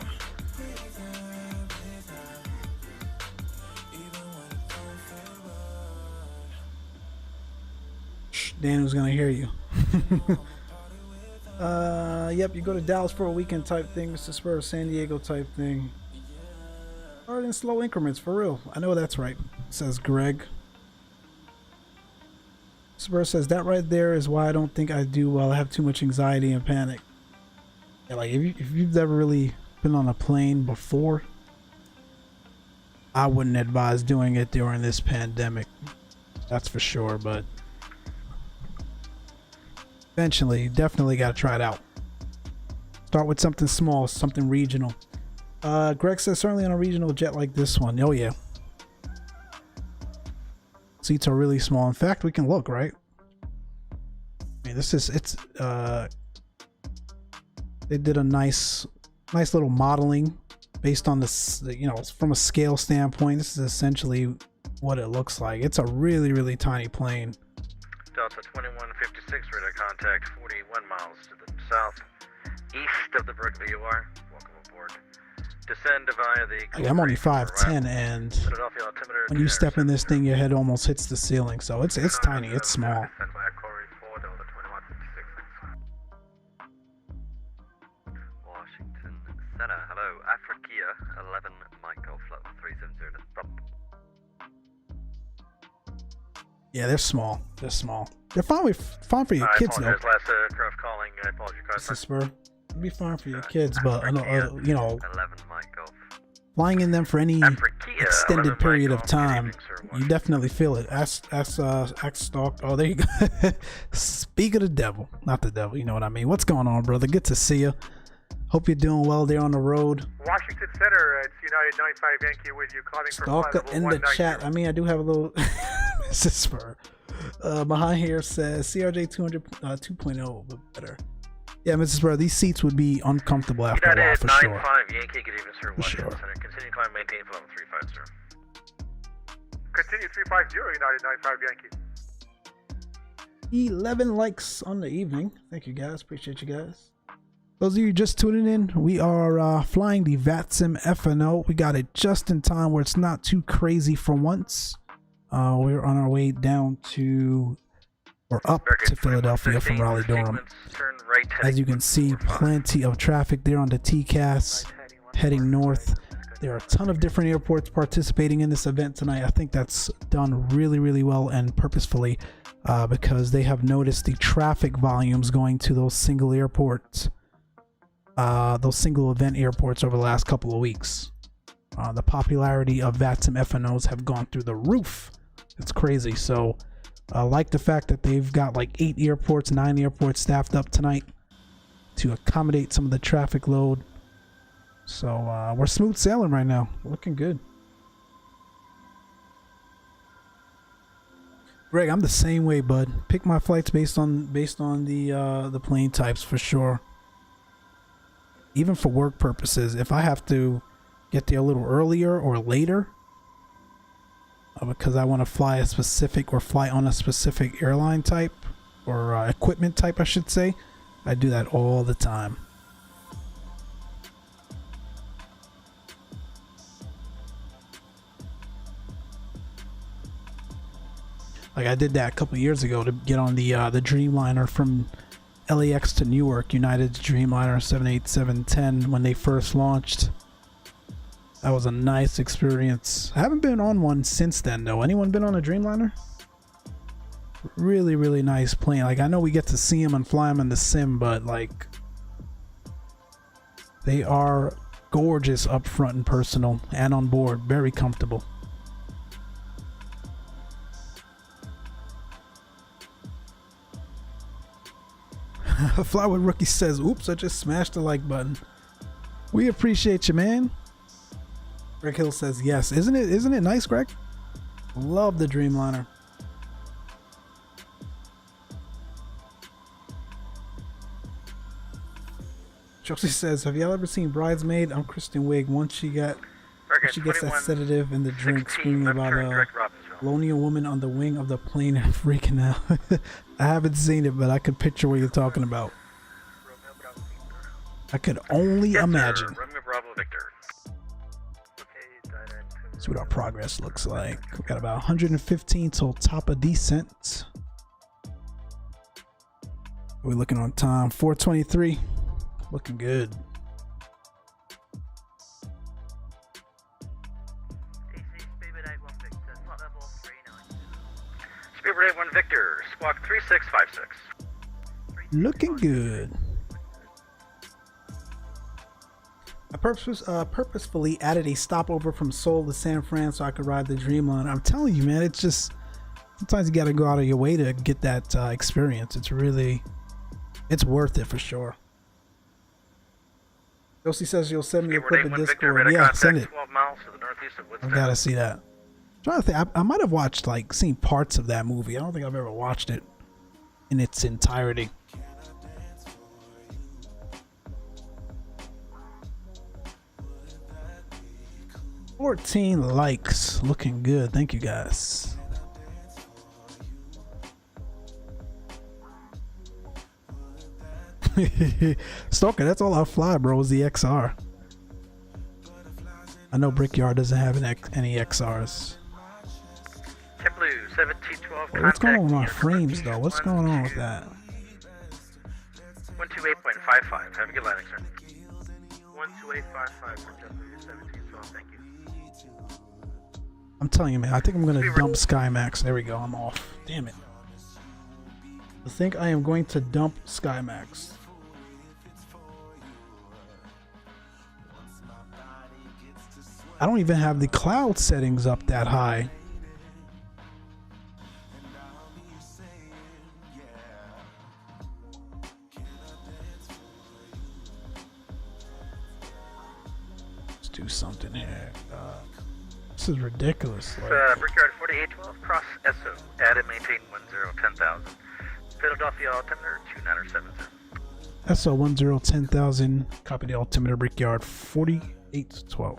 Dan was gonna hear you. Yep, you go to Dallas for a weekend type thing, Mr. Spur, San Diego type thing. Start in slow increments, for real. I know that's right, says Greg. Spur says that right there is why I don't think I do well. I have too much anxiety and panic. Yeah, like if you've never really been on a plane before, I wouldn't advise doing it during this pandemic. That's for sure, but eventually, definitely got to try it out. Start with something small, something regional. Greg says certainly on a regional jet like this one. Oh yeah. Seats are really small. In fact, we can look, right? I mean, they did a nice little modeling based on this, you know, from a scale standpoint. This is essentially what it looks like. It's a really, really tiny plane. Delta 2156, radar contact 41 miles to the south east of the Brook VOR. Welcome aboard. Descend via the... Like, I'm only 5'10", and when you step in this thing, your head almost hits the ceiling. So it's tiny, it's small. Washington Center, hello, Africa 11 Michael Flow 370 stop. Yeah, they're small. They're small. They're fine for your kids though. Last aircraft calling. I apologize. This is Spur. It'd be fine for your kids, but you know, 11 Michael. flying in them for any extended period of time, you definitely feel it. Ask Stalk. Oh, there you go. Speak of the devil, not the devil. You know what I mean. What's going on, brother? Good to see you. Hope you're doing well there on the road. Washington Center, it's United 95 Yankee with you, calling from Stalker in the chat. I mean, I do have a little. This is Spur. Behind here says CRJ 200 2.0, but better. Yeah, Mrs. Spur, these seats would be uncomfortable after a while, for sure. 95 Yankee, good evening, sir. Washington sure. Center. Continue climb, maintain level 35, sir. Continue 350, United 95 Yankee. 11 likes on the evening. Thank you, guys. Appreciate you guys. Those of you just tuning in, we are flying the VATSIM FNO. We got it just in time where it's not too crazy for once. We're on our way down to, or up to Philadelphia from Raleigh-Durham. As you can see, plenty of traffic there on the TCAS heading north. There are a ton of different airports participating in this event tonight. I think that's done really, really well and purposefully because they have noticed the traffic volumes going to those single airports, those single event airports over the last couple of weeks. The popularity of VATSIM FNOs have gone through the roof. It's crazy. So I like the fact that they've got like 9 airports staffed up tonight to accommodate some of the traffic load. So we're smooth sailing right now. Looking good. Greg, I'm the same way, bud. Pick my flights based on the plane types for sure. Even for work purposes, if I have to get there a little earlier or later because I want to fly a specific or fly on a specific airline type or equipment type, I should say, I do that all the time. Like I did that a couple years ago to get on the Dreamliner from LAX to Newark, United's Dreamliner 78710 when they first launched. That was a nice experience. I haven't been on one since then though. Anyone been on a Dreamliner? Really, really nice plane. Like, I know we get to see them and fly them in the sim, but like, they are gorgeous up front and personal and on board. Very comfortable. Flywood Rookie says, oops, I just smashed the like button. We appreciate you, man. Greg Hill says, yes. Isn't it nice, Greg? Love the Dreamliner. Chelsea says, have y'all ever seen Bridesmaid? I'm Kristen Wiig. Once she gets that sedative in the drink, screaming about a colonial woman on the wing of the plane and freaking out. I haven't seen it, but I could picture what you're talking about. I could only imagine. See what our progress looks like. We got about 115 till top of descent. We're looking on time, 4:23. Looking good. Speedbird 81 Victor, squawk 3656. Looking good. I purposefully added a stopover from Seoul to San Fran so I could ride the Dreamliner. I'm telling you, man, it's just sometimes you got to go out of your way to get that experience. It's worth it for sure. Josie says you'll send me a clip of Discord. Yeah, send it. I gotta see that. I'm trying to think. I might have watched, like, seen parts of that movie. I don't think I've ever watched it in its entirety. $14 likes. Looking good. Thank you, guys. Stalker, that's all I fly, bro, is the XR. I know Brickyard doesn't have any XRs. Blue, 1712, wait, what's going on with my frames, though? What's going on with that? 128.55. Have a good landing, sir. 12855 for JetBlue 1712. Thank you. I'm telling you, man, I think I'm going to dump SkyMazz. There we go. I'm off. Damn it. I think I am going to dump SkyMazz. I don't even have the cloud settings up that high. Let's do something here. This is ridiculous. Brickyard 4812, cross SO, add and maintain 10,000. Philadelphia altimeter 2970. SO 10,000, copy the altimeter, Brickyard 4812.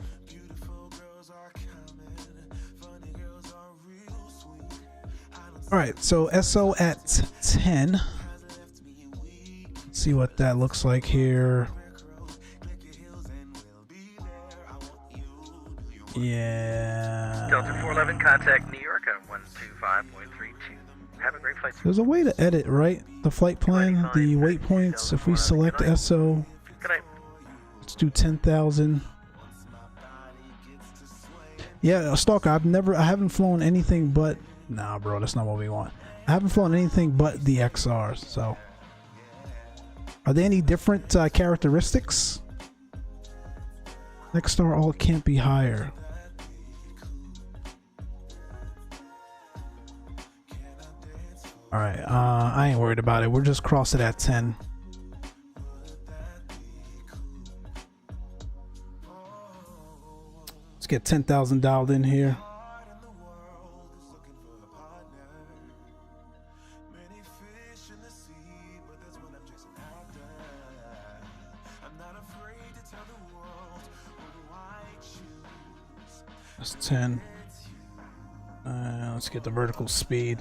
Alright, so SO at 10. Let's see what that looks like here. Yeah. Delta 411, contact New York on 125.32. Have a great flight. There's a way to edit, right? The flight plan, the waypoints. If we select SO, let's do 10,000. Yeah, Stalker, I haven't flown anything but, nah, bro, that's not what we want. I haven't flown anything but the XRs, so. Are there any different characteristics? Next star all can't be higher. Alright, I ain't worried about it. We'll just cross it at 10. Let's get 10,000 dialed in here. That's 10. Let's get the vertical speed.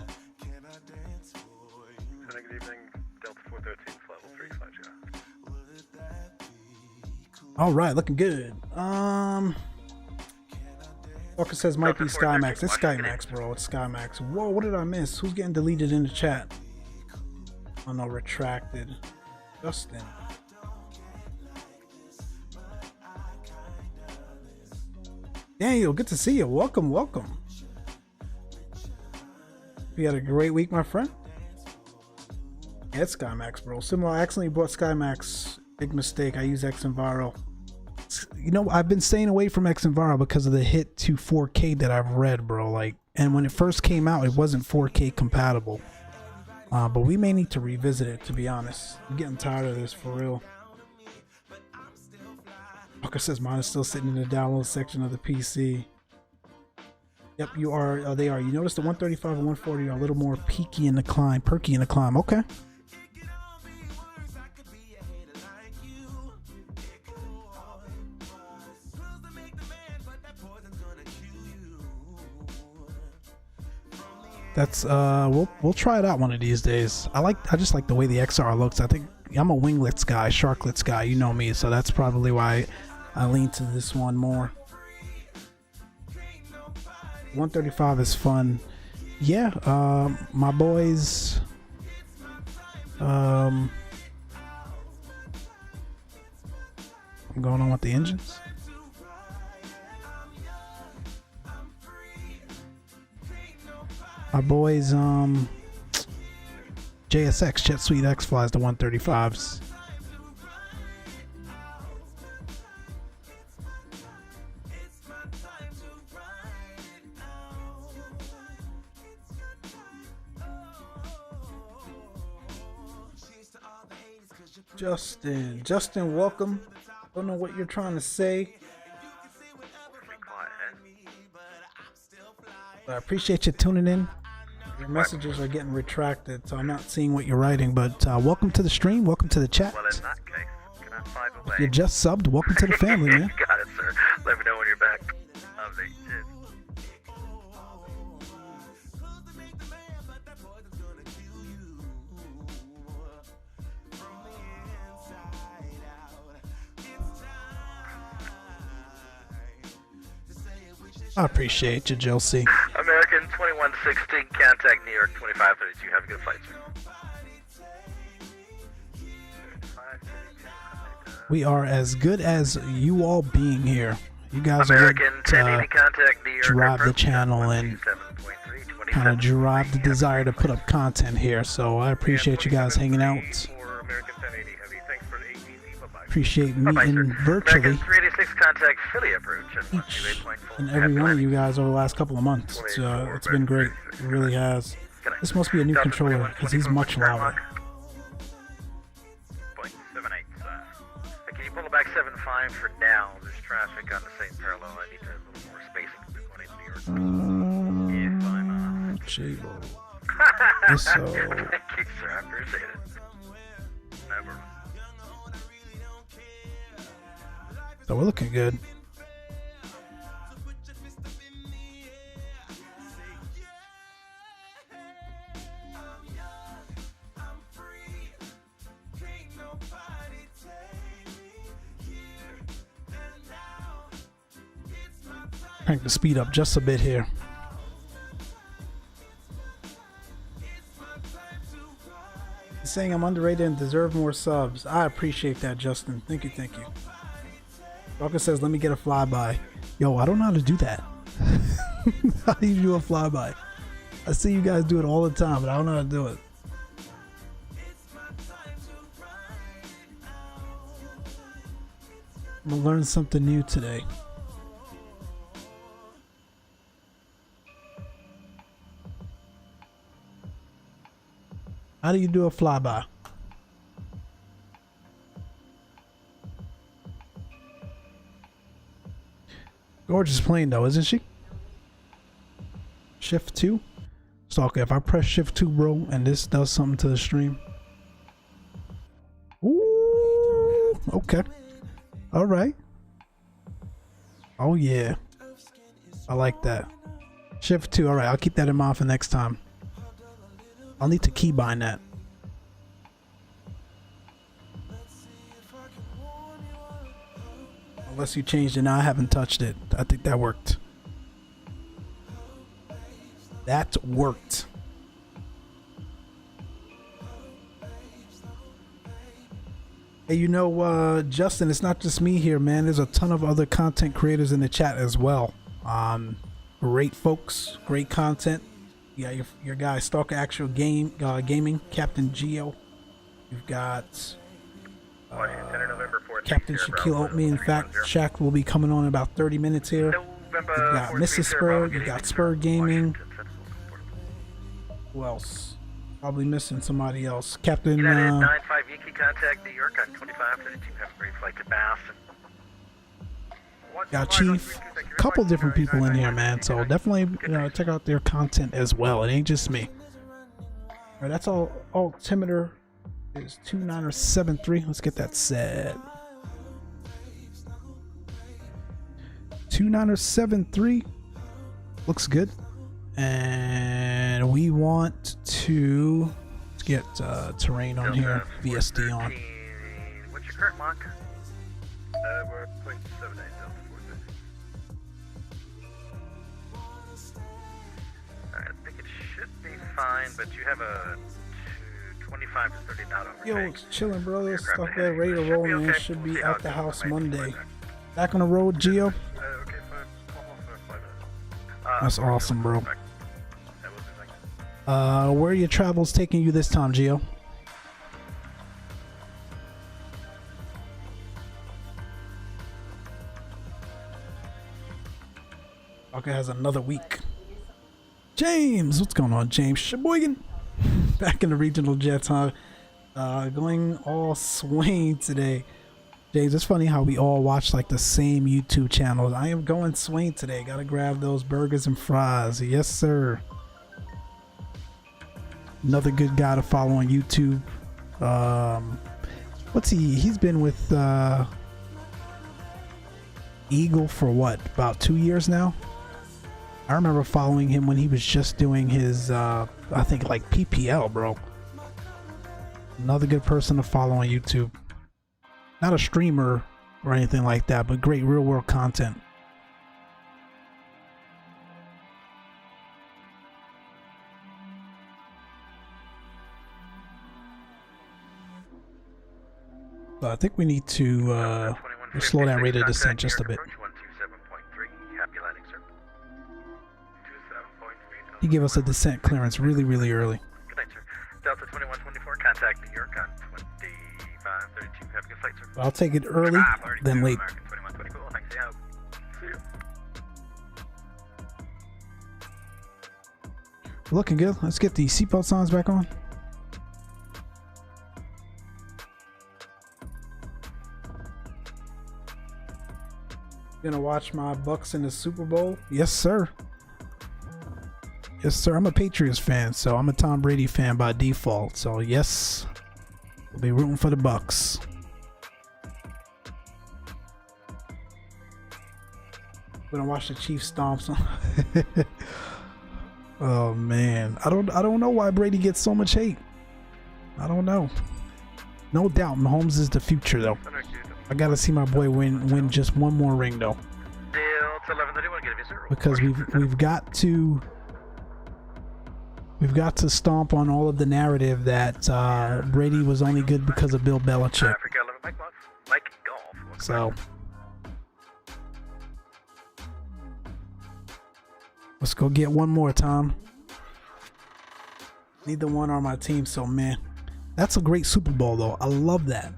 Good evening, Delta 413, flight level 350. All right, looking good. Walker says might be SkyMazz. It's SkyMazz, bro. It's SkyMazz. Whoa, what did I miss? Who's getting deleted in the chat? Oh no, retracted. Justin. Daniel, good to see you. Welcome, welcome. You had a great week, my friend. Yeah, it's SkyMazz, bro. Similar, I accidentally bought SkyMazz. Big mistake. I use Xenviro. You know, I've been staying away from Xenviro because of the hit to 4K that I've read, bro. Like, and when it first came out, it wasn't 4K compatible. But we may need to revisit it, to be honest. I'm getting tired of this, for real. Walker says mine is still sitting in the download section of the PC. Yep, you are. They are. You notice the 135 and 140 are a little more peaky in the climb, perky in the climb. Okay. That's we'll try it out one of these days. I just like the way the XR looks. I think I'm a winglets guy, sharklets guy, you know me, so that's probably why I lean to this one more. 135 is fun. Yeah, my boys I'm going on with the engines. My boys, JSX, Jet Suite X flies the 135s. Justin, welcome. Don't know what you're trying to say. But I appreciate you tuning in. Your messages are getting retracted, so I'm not seeing what you're writing. But welcome to the stream. Welcome to the chat. Well, in that case, can I five away? If you just subbed, welcome to the family, man. Got it, sir. Let me know when you're back. Lovely. Cheers. I appreciate you, Josie. American 2116, contact New York 2532. Have a good flight, sir. We are as good as you all being here. You guys American are what 1080, contact New York drive the approach, channel and 127.3, kind of drive the desire to put up content here. So I appreciate you guys hanging out. For American 1080 Heavy. Thanks for the ATC. Bye-bye. Appreciate Bye-bye, meeting sir. virtually American 386, contact Philly approach. each and every one of you guys over the last couple of months. It's been great. It really has. This must be a new controller because he's much louder. 0.78, can you pull it back 7.5 for now? There's traffic on the same parallel. I need a little more spacing between New York. Zibo. Thank you, sir. I appreciate it. Never. So we're looking good. Crank the speed up just a bit here. He's saying I'm underrated and deserve more subs. I appreciate that, Justin. Thank you, thank you. Rocker says, let me get a flyby. Yo, I don't know how to do that. How do you do a flyby? I see you guys do it all the time, but I don't know how to do it. I'm gonna learn something new today. How do you do a flyby? Gorgeous plane though, isn't she? Shift 2. So okay, if I press Shift 2, bro, and this does something to the stream. Ooh, okay. All right. Oh yeah. I like that. Shift 2. All right, I'll keep that in mind for next time. I'll need to keybind that. Unless you changed it, now I haven't touched it. I think that worked. That worked. Hey, you know, Justin, it's not just me here, man. There's a ton of other content creators in the chat as well. Great folks, great content. Yeah, your guy Stalker Actual Gaming, Captain Geo. You've got Captain Shaquille Oatme. In fact, Shaq will be coming on in about 30 minutes here. You've got Mrs. Spur. You got Spur Gaming. Who else? Probably missing somebody else. Captain. 95 Yankee contact New York on 2532. Have a great flight to Bass. Got Chief. Couple different people in here, man. So definitely, check out their content as well. It ain't just me. All right, that's all. Altimeter is 2973. Let's get that set. 2973 looks good, and we want to get terrain on here. VSD on. What's your current lock? We're 0.78 Delta 430. Alright, I think it should be fine, but you have a 25 to 30 knot overtake. Yo, chilling, bro. Stuff there, ready to roll, man. Should be at the house Monday. Back on the road, Geo. Okay, fine. Almost 5 minutes. That's awesome, bro. Where are your travels taking you this time, Geo? Okay, has another week. James, what's going on, James? Sheboygan. Back in the regional jets, huh? Going all Swain today. James, it's funny how we all watch like the same YouTube channels. I am going Swain today. Gotta grab those burgers and fries. Yes, sir. Another good guy to follow on YouTube. What's he? He's been with Eagle for what? About 2 years now? I remember following him when he was just doing his, I think like PPL, bro. Another good person to follow on YouTube. Not a streamer or anything like that, but great real world content. So I think we need to slow down rate of descent just a bit. He gave us a descent clearance really, really early. Good night, sir. Delta 2124, contact New York on 2532. Have a good flight, sir. I'll take it early, then late. American 2124, thanks for your help. See you. Looking good. Let's get the seatbelt signs back on. Gonna watch my Bucks in the Super Bowl? Yes, sir. Yes, sir. I'm a Patriots fan, so I'm a Tom Brady fan by default. So yes, we'll be rooting for the Bucks. Gonna watch the Chiefs stomps. Oh man, I don't know why Brady gets so much hate. I don't know. No doubt, Mahomes is the future though. I gotta see my boy win just one more ring though. Because we've got to stomp on all of the narrative that Brady was only good because of Bill Belichick. So let's go get one more, Tom. Neither one are my team, so man, that's a great Super Bowl though. I love that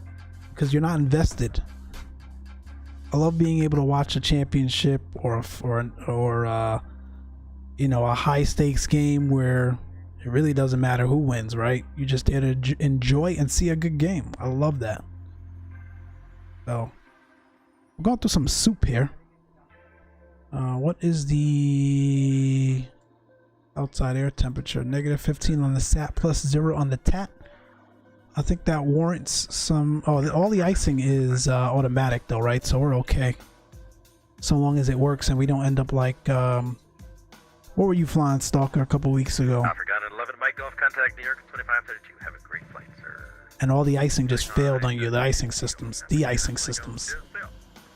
because you're not invested. I love being able to watch a championship or a high stakes game where it really doesn't matter who wins, right? You just there to enjoy and see a good game. I love that. So we're going through some soup here. What is the outside air temperature? -15 on the SAT, +0 on the TAT. I think that warrants some. Oh, all the icing is automatic though, right? So we're okay. So long as it works and we don't end up like what were you flying, Stalker, a couple weeks ago? Africa 11 Mike Golf, contact New York 2532. Have a great flight, sir. And all the icing just failed on you. The icing systems, de-icing systems,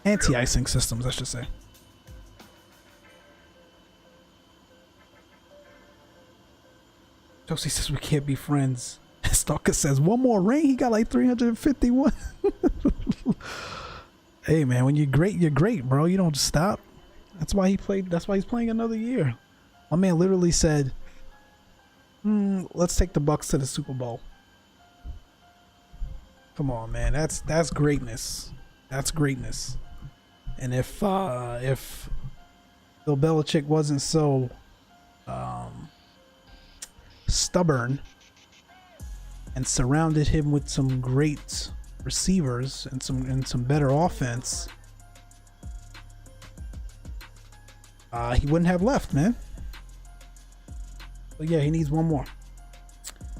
anti-icing systems, I should say. Josie says we can't be friends. Stalker says one more ring. He got like 351. Hey man, when you're great, bro. You don't stop. That's why he played. That's why he's playing another year. My man literally said, "Let's take the Bucks to the Super Bowl." Come on, man. That's greatness. That's greatness. And if Bill Belichick wasn't so stubborn and surrounded him with some great receivers and some better offense, he wouldn't have left, man. But yeah, he needs one more.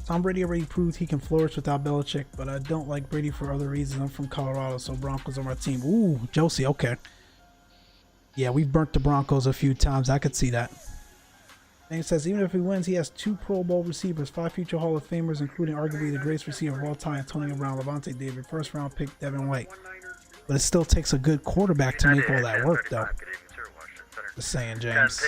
Tom Brady already proved he can flourish without Belichick, but I don't like Brady for other reasons. I'm from Colorado, so Broncos are my team. Ooh, Josie, okay. Yeah, we've burnt the Broncos a few times. I could see that. And he says, even if he wins, he has 2 Pro Bowl receivers, 5 future Hall of Famers, including arguably the greatest receiver of all time, Antonio Brown, Levante David, first round pick, Devin White. But it still takes a good quarterback to make all that work, though. Just saying, James.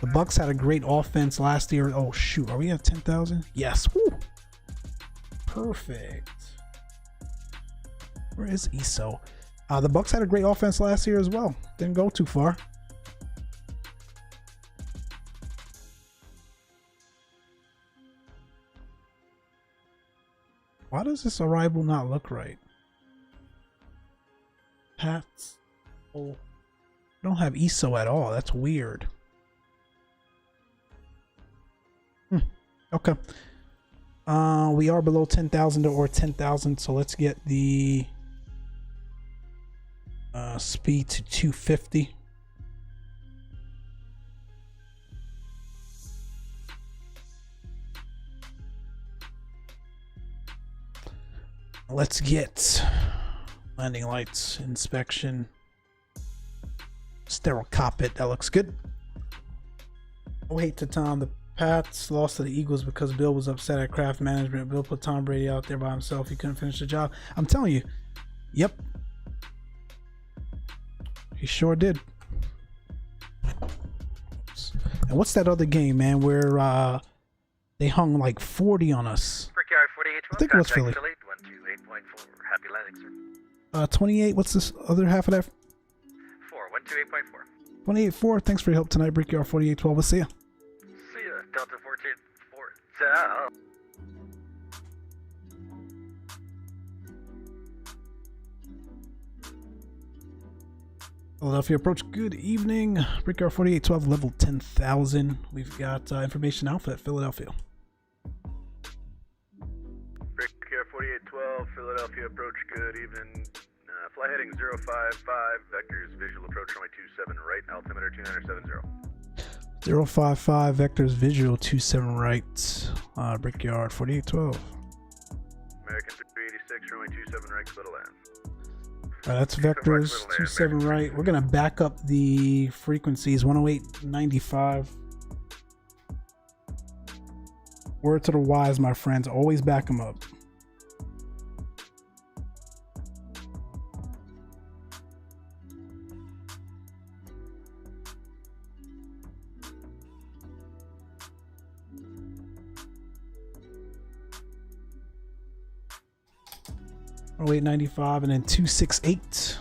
The Bucks had a great offense last year. Oh, shoot. Are we at 10,000? Yes. Woo. Perfect. Where is ESO? The Bucks had a great offense last year as well. Didn't go too far. Why does this arrival not look right? Pats. Oh, I don't have ESO at all. That's weird. Okay. We are below 10,000 or 10,000, so let's get the speed to 250. Let's get landing lights inspection. Sterile cockpit. That looks good. Oh, hate to Tom. The Pats lost to the Eagles because Bill was upset at Kraft management. Bill put Tom Brady out there by himself. He couldn't finish the job. I'm telling you. Yep. He sure did. And what's that other game, man, where they hung like 40 on us? Brickyard 48. I think it was Philly. 128.4. Happy landing, sir. 28. What's this other half of that? 128.4. 28.4. Thanks for your help tonight, Brickyard 4812. We'll see ya. See ya, Delta 14-4. Ciao. Philadelphia approach. Good evening. Brickyard 4812, level 10,000. We've got information alpha at Philadelphia. Brickyard 4812, Philadelphia approach. Good evening. Fly heading 055, vectors visual approach runway 27 right, altimeter 2970. 055, vectors visual 27 right, Brickyard 4812. American 386, runway 27 right, clear to land. That's vectors 27 right. We're gonna back up the frequencies 108.95. Word to the wise, my friends. Always back them up. Oh, 895 and then 268.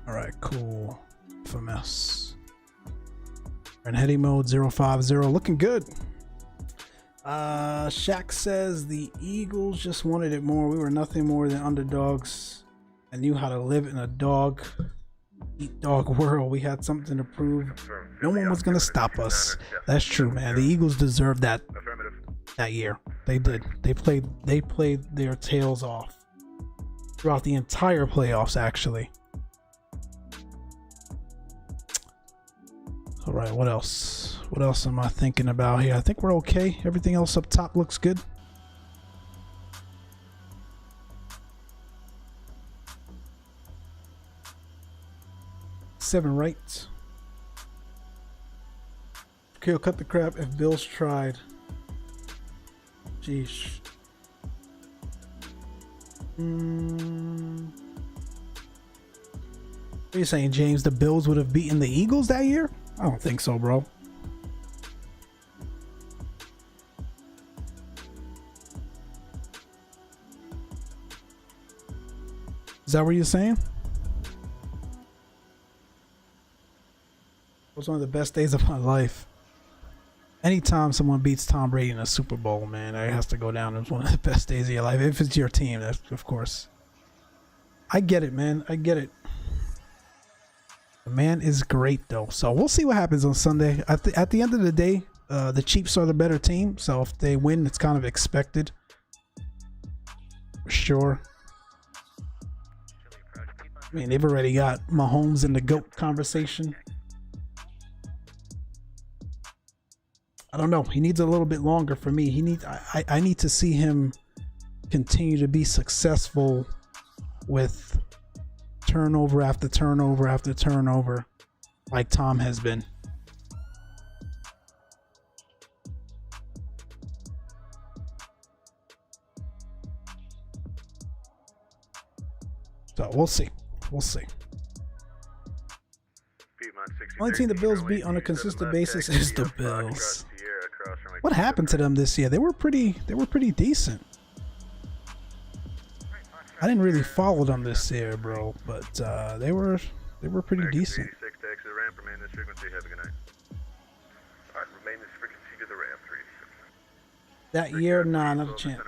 All right, cool. FMS. And heading mode 050, looking good. Shaq says the Eagles just wanted it more. We were nothing more than underdogs and knew how to live in a dog eat dog world. We had something to prove. No one was gonna stop us. That's true, man. The Eagles deserved that year. They did. They played their tails off throughout the entire playoffs, actually. All right, what else? What else am I thinking about here? I think we're okay. Everything else up top looks good. Seven right. Okay, I'll cut the crap if Bill's tried. Jeez. What are you saying, James? The Bills would have beaten the Eagles that year? I don't think so, bro. Is that what you're saying? It was one of the best days of my life. Anytime someone beats Tom Brady in a Super Bowl, man, it has to go down as one of the best days of your life. If it's your team, that's, of course. I get it, man. I get it. The man is great, though. So we'll see what happens on Sunday. At the end of the day, the Chiefs are the better team. So if they win, it's kind of expected. For sure. I mean, they've already got Mahomes in the GOAT conversation. I don't know. He needs a little bit longer for me. I need to see him continue to be successful with turnover after turnover after turnover, like Tom has been. So we'll see. We'll see. Only team the Bills beat on a consistent basis is the Bills. What happened to them this year? They were pretty decent. I didn't really follow them this year, bro, but they were pretty decent. That year, nah, not a chance.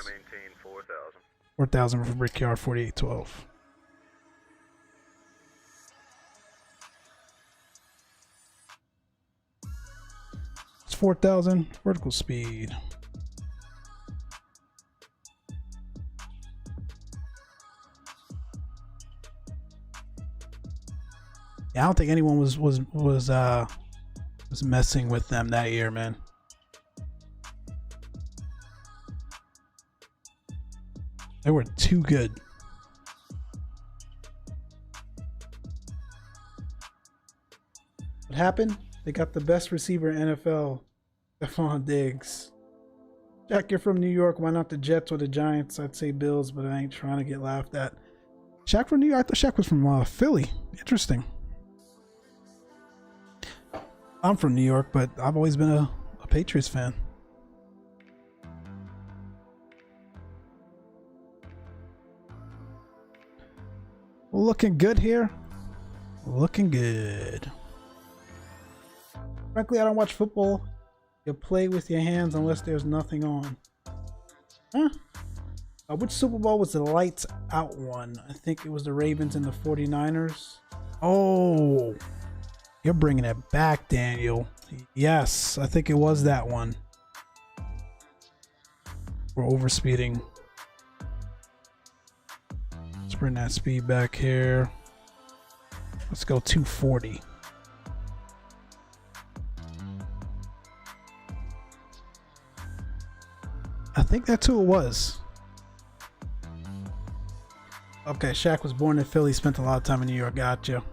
4,000 for Brickyard, 4812. It's 4,000 vertical speed. Yeah, I don't think anyone was messing with them that year, man. They were too good. What happened? They got the best receiver in NFL, Stephon Diggs. Jack, you're from New York. Why not the Jets or the Giants? I'd say Bills, but I ain't trying to get laughed at. Shaq from New York? I thought Shaq was from Philly. Interesting. I'm from New York, but I've always been a Patriots fan. Looking good here. Looking good. Frankly, I don't watch football. You play with your hands unless there's nothing on. Huh? Which Super Bowl was the lights out one? I think it was the Ravens and the 49ers. Oh, you're bringing it back, Daniel. Yes, I think it was that one. We're overspeeding. Let's bring that speed back here. Let's go 240. I think that's who it was. Okay, Shaq was born in Philly, spent a lot of time in New York. Gotcha.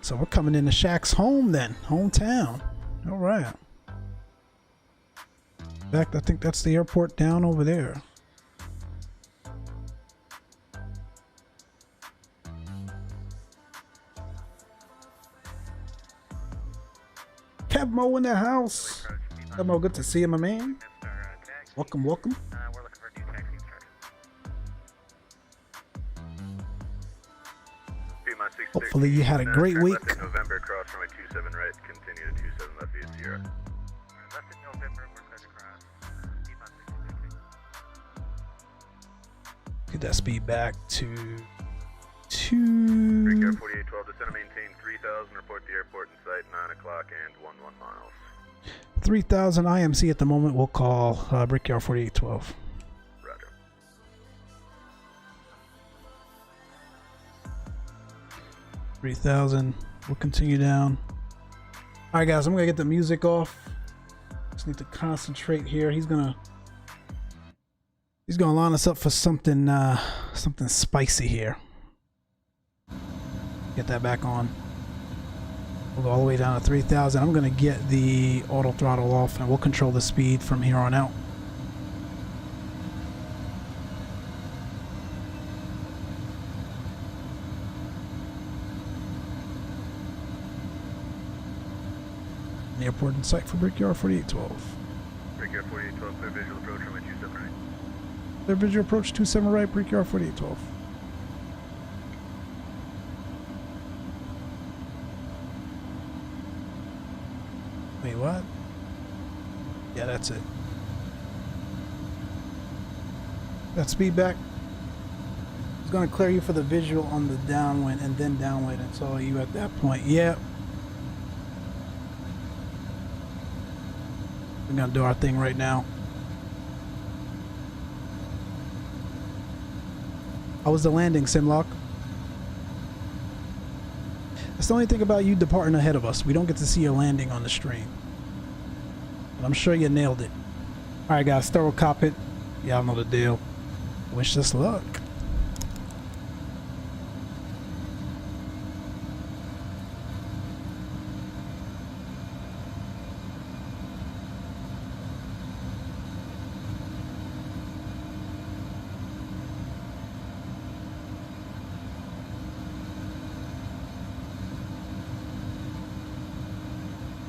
So we're coming into Shaq's home then, hometown. All right. In fact, I think that's the airport down over there. Kevmo in the house. Kevmo, good to see you, my man. Welcome, welcome. We're looking for new taxi instructions. Hopefully you had a great week. November, cross runway 27 right, continue to 27 left via Sierra. Left in November, we're clear to cross. Get that speed back to Brickyard 4812, descend and maintain 3,000, report the airport in sight, 9 o'clock and 11 miles. 3,000 IMC at the moment. We'll call Brickyard 4812. Roger. 3,000. We'll continue down. All right, guys, I'm gonna get the music off. Just need to concentrate here. He's gonna line us up for something something spicy here. Get that back on. We'll go all the way down to 3,000. I'm going to get the auto throttle off and we'll control the speed from here on out. The airport in sight for Brickyard 4812. Brickyard 4812, clear visual approach, runway 27 right. Clear visual approach 27 right, Brickyard 4812. Wait, what? Yeah, that's it. Got speed back. It's going to clear you for the visual on the downwind and then downwind until you at that point. Yep. We're going to do our thing right now. How was the landing, Simlock? That's the only thing about you departing ahead of us. We don't get to see your landing on the stream. But I'm sure you nailed it. Alright guys, thorough cockpit. Y'all know the deal. Wish us luck.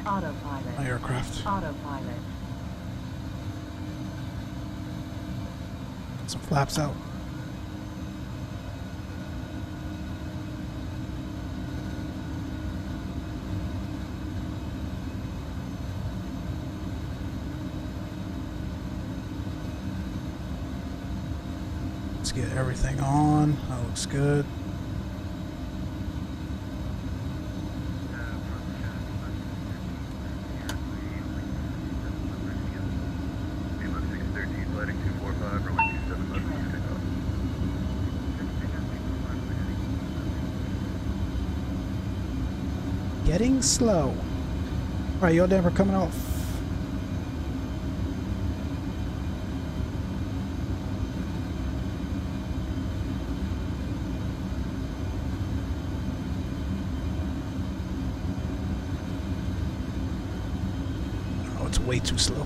Autopilot. My aircraft. Autopilot. Some flaps out. Let's get everything on. That looks good. Getting slow. Alright, y'all damper coming off. Oh, it's way too slow.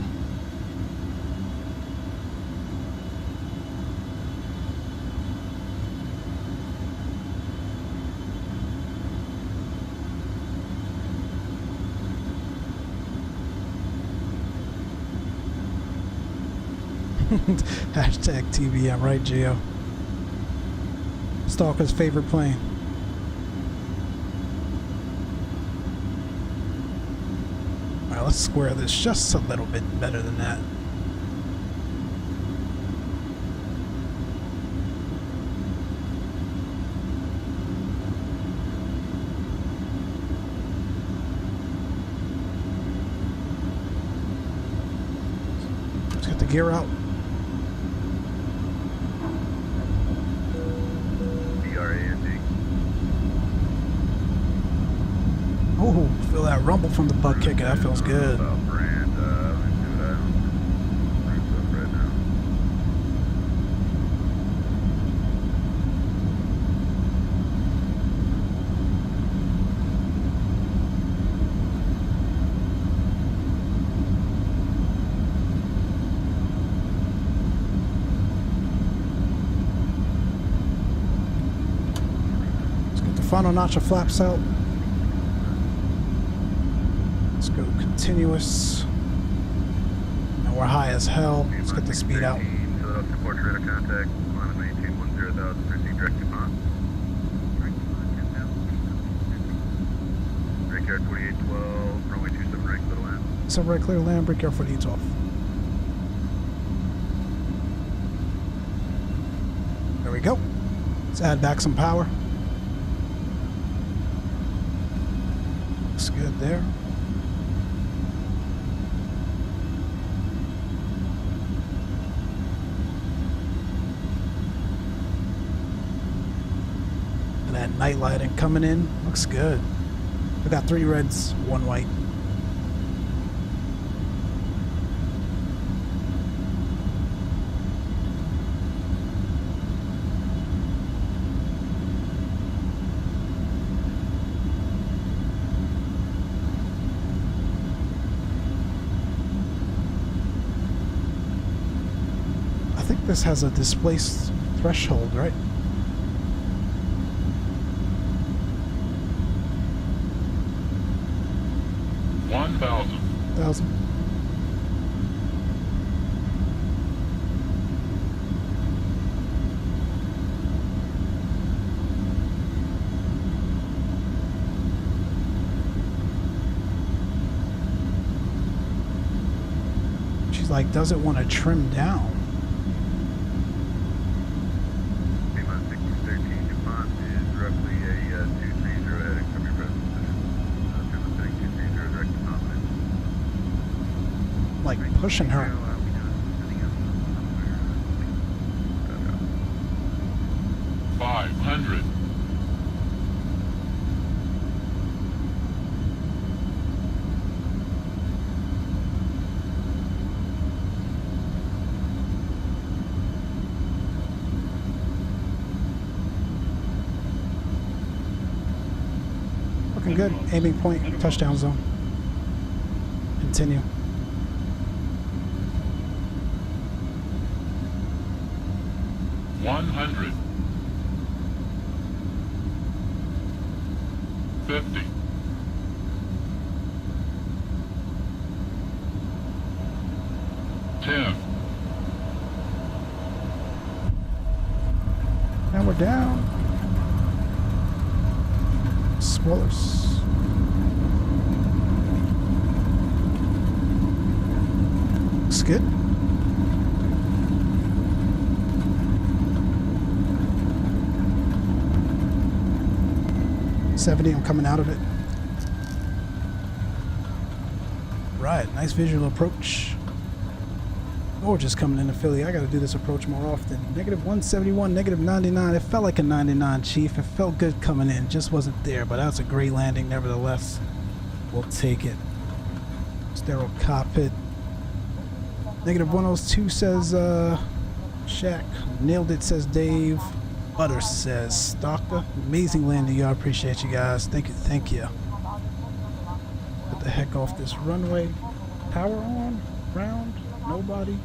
Hashtag TBM, right, Gio? Stalker's favorite plane. Alright, let's square this just a little bit better than that. Let's get the gear out. Oh, feel that rumble from the butt kicker. That feels good. Let's get the final notch of flaps out. Let's go continuous. And we're high as hell. Let's get the speed out. Support radar contact. Climb and maintain 10,000. Proceed direct to pond. Brickyard 4812. Runway 27 right, clear to land. So right, clear to land. Brickyard 4812. There we go. Let's add back some power. Looks good there. That night lighting coming in looks good. We got 3 reds, 1 white. this has a displaced threshold, right? 1,000. 1,000. She's like, doesn't want to trim down. Like pushing her. $500. Looking good. Aiming point, touchdown zone. Continue. $100. $50. $10. Now we're down. Spoilers. Looks good. I'm coming out of it. Right, nice visual approach. Gorgeous coming into Philly. I gotta do this approach more often. -171, -99. It felt like a 99, Chief. It felt good coming in. Just wasn't there, but that's a great landing nevertheless. We'll take it. Sterile cockpit. -102 says Shaq. Nailed it, says Dave. Butter says Stalker. Amazing landing, y'all. Appreciate you guys. Thank you, thank you. Get the heck off this runway. Power on? Ground? Nobody?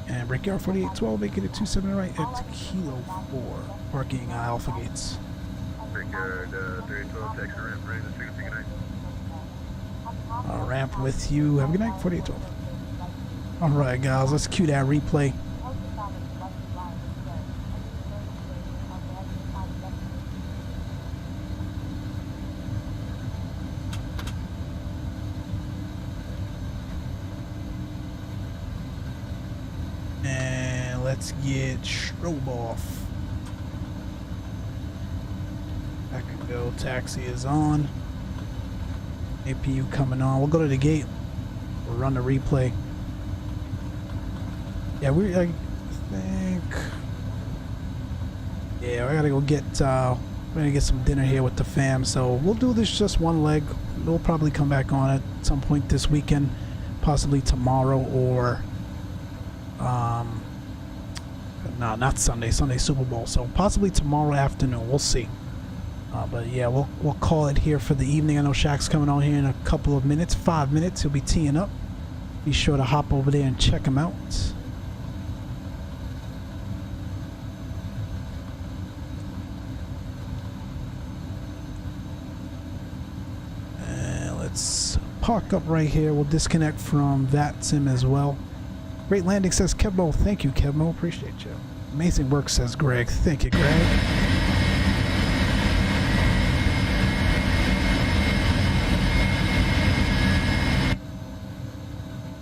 And Brickyard 4812, making it 27 right at Kilo 4. Parking Alpha Gates. Brickyard 3812, taxi ramp, ready to take a good night. Ramp with you. Have a good night, 4812. Alright guys, let's cue that replay. And let's get strobe off. Back and go, taxi is on. APU coming on. We'll go to the gate. We'll run the replay. Yeah, I think. Yeah, I gotta go get. We're gonna get some dinner here with the fam. So we'll do this just one leg. We'll probably come back on at some point this weekend, possibly tomorrow or. No, not Sunday. Sunday Super Bowl. So possibly tomorrow afternoon. We'll see. But yeah, we'll call it here for the evening. I know Shaq's coming on here in a couple of minutes, 5 minutes. He'll be teeing up. Be sure to hop over there and check him out. Let's park up right here. We'll disconnect from VATSIM as well. Great landing, says Kevmo. Thank you, Kevmo. Appreciate you. Amazing work, says Greg. Thank you, Greg.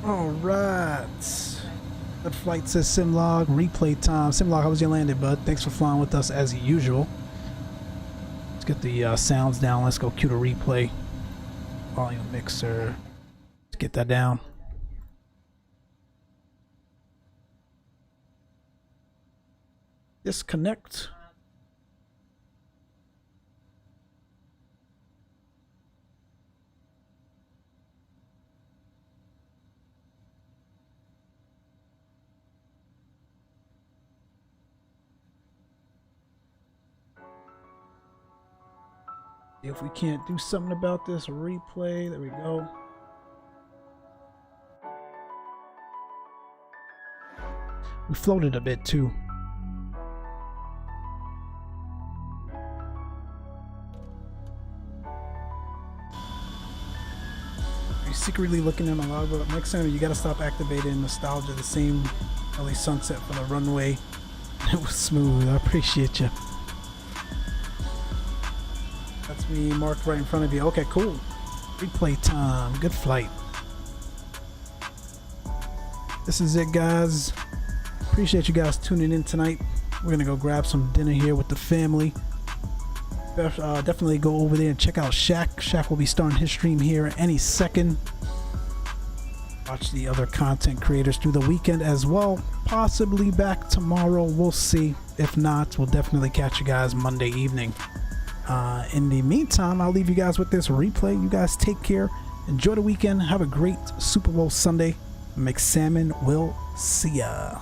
All right. Good flight, says Simlog. Replay time. Simlog, how was your landing, bud? Thanks for flying with us as usual. Let's get the sounds down. Let's go cue the replay. Volume mixer. Let's get that down. Disconnect. If we can't do something about this replay, there we go. We floated a bit too. You're secretly looking at my logbook. Micslmn, you gotta stop activating nostalgia. The same early sunset for the runway. It was smooth. I appreciate you. That's me marked right in front of you. Okay, cool. Replay time. Good flight. This is it, guys. Appreciate you guys tuning in tonight. We're gonna go grab some dinner here with the family. Definitely go over there and check out Shaq. Shaq will be starting his stream here any second. Watch the other content creators through the weekend as well. Possibly back tomorrow. We'll see. If not, we'll definitely catch you guys Monday evening. In the meantime, I'll leave you guys with this replay. You guys take care. Enjoy the weekend. Have a great Super Bowl Sunday. Micslmn will see ya.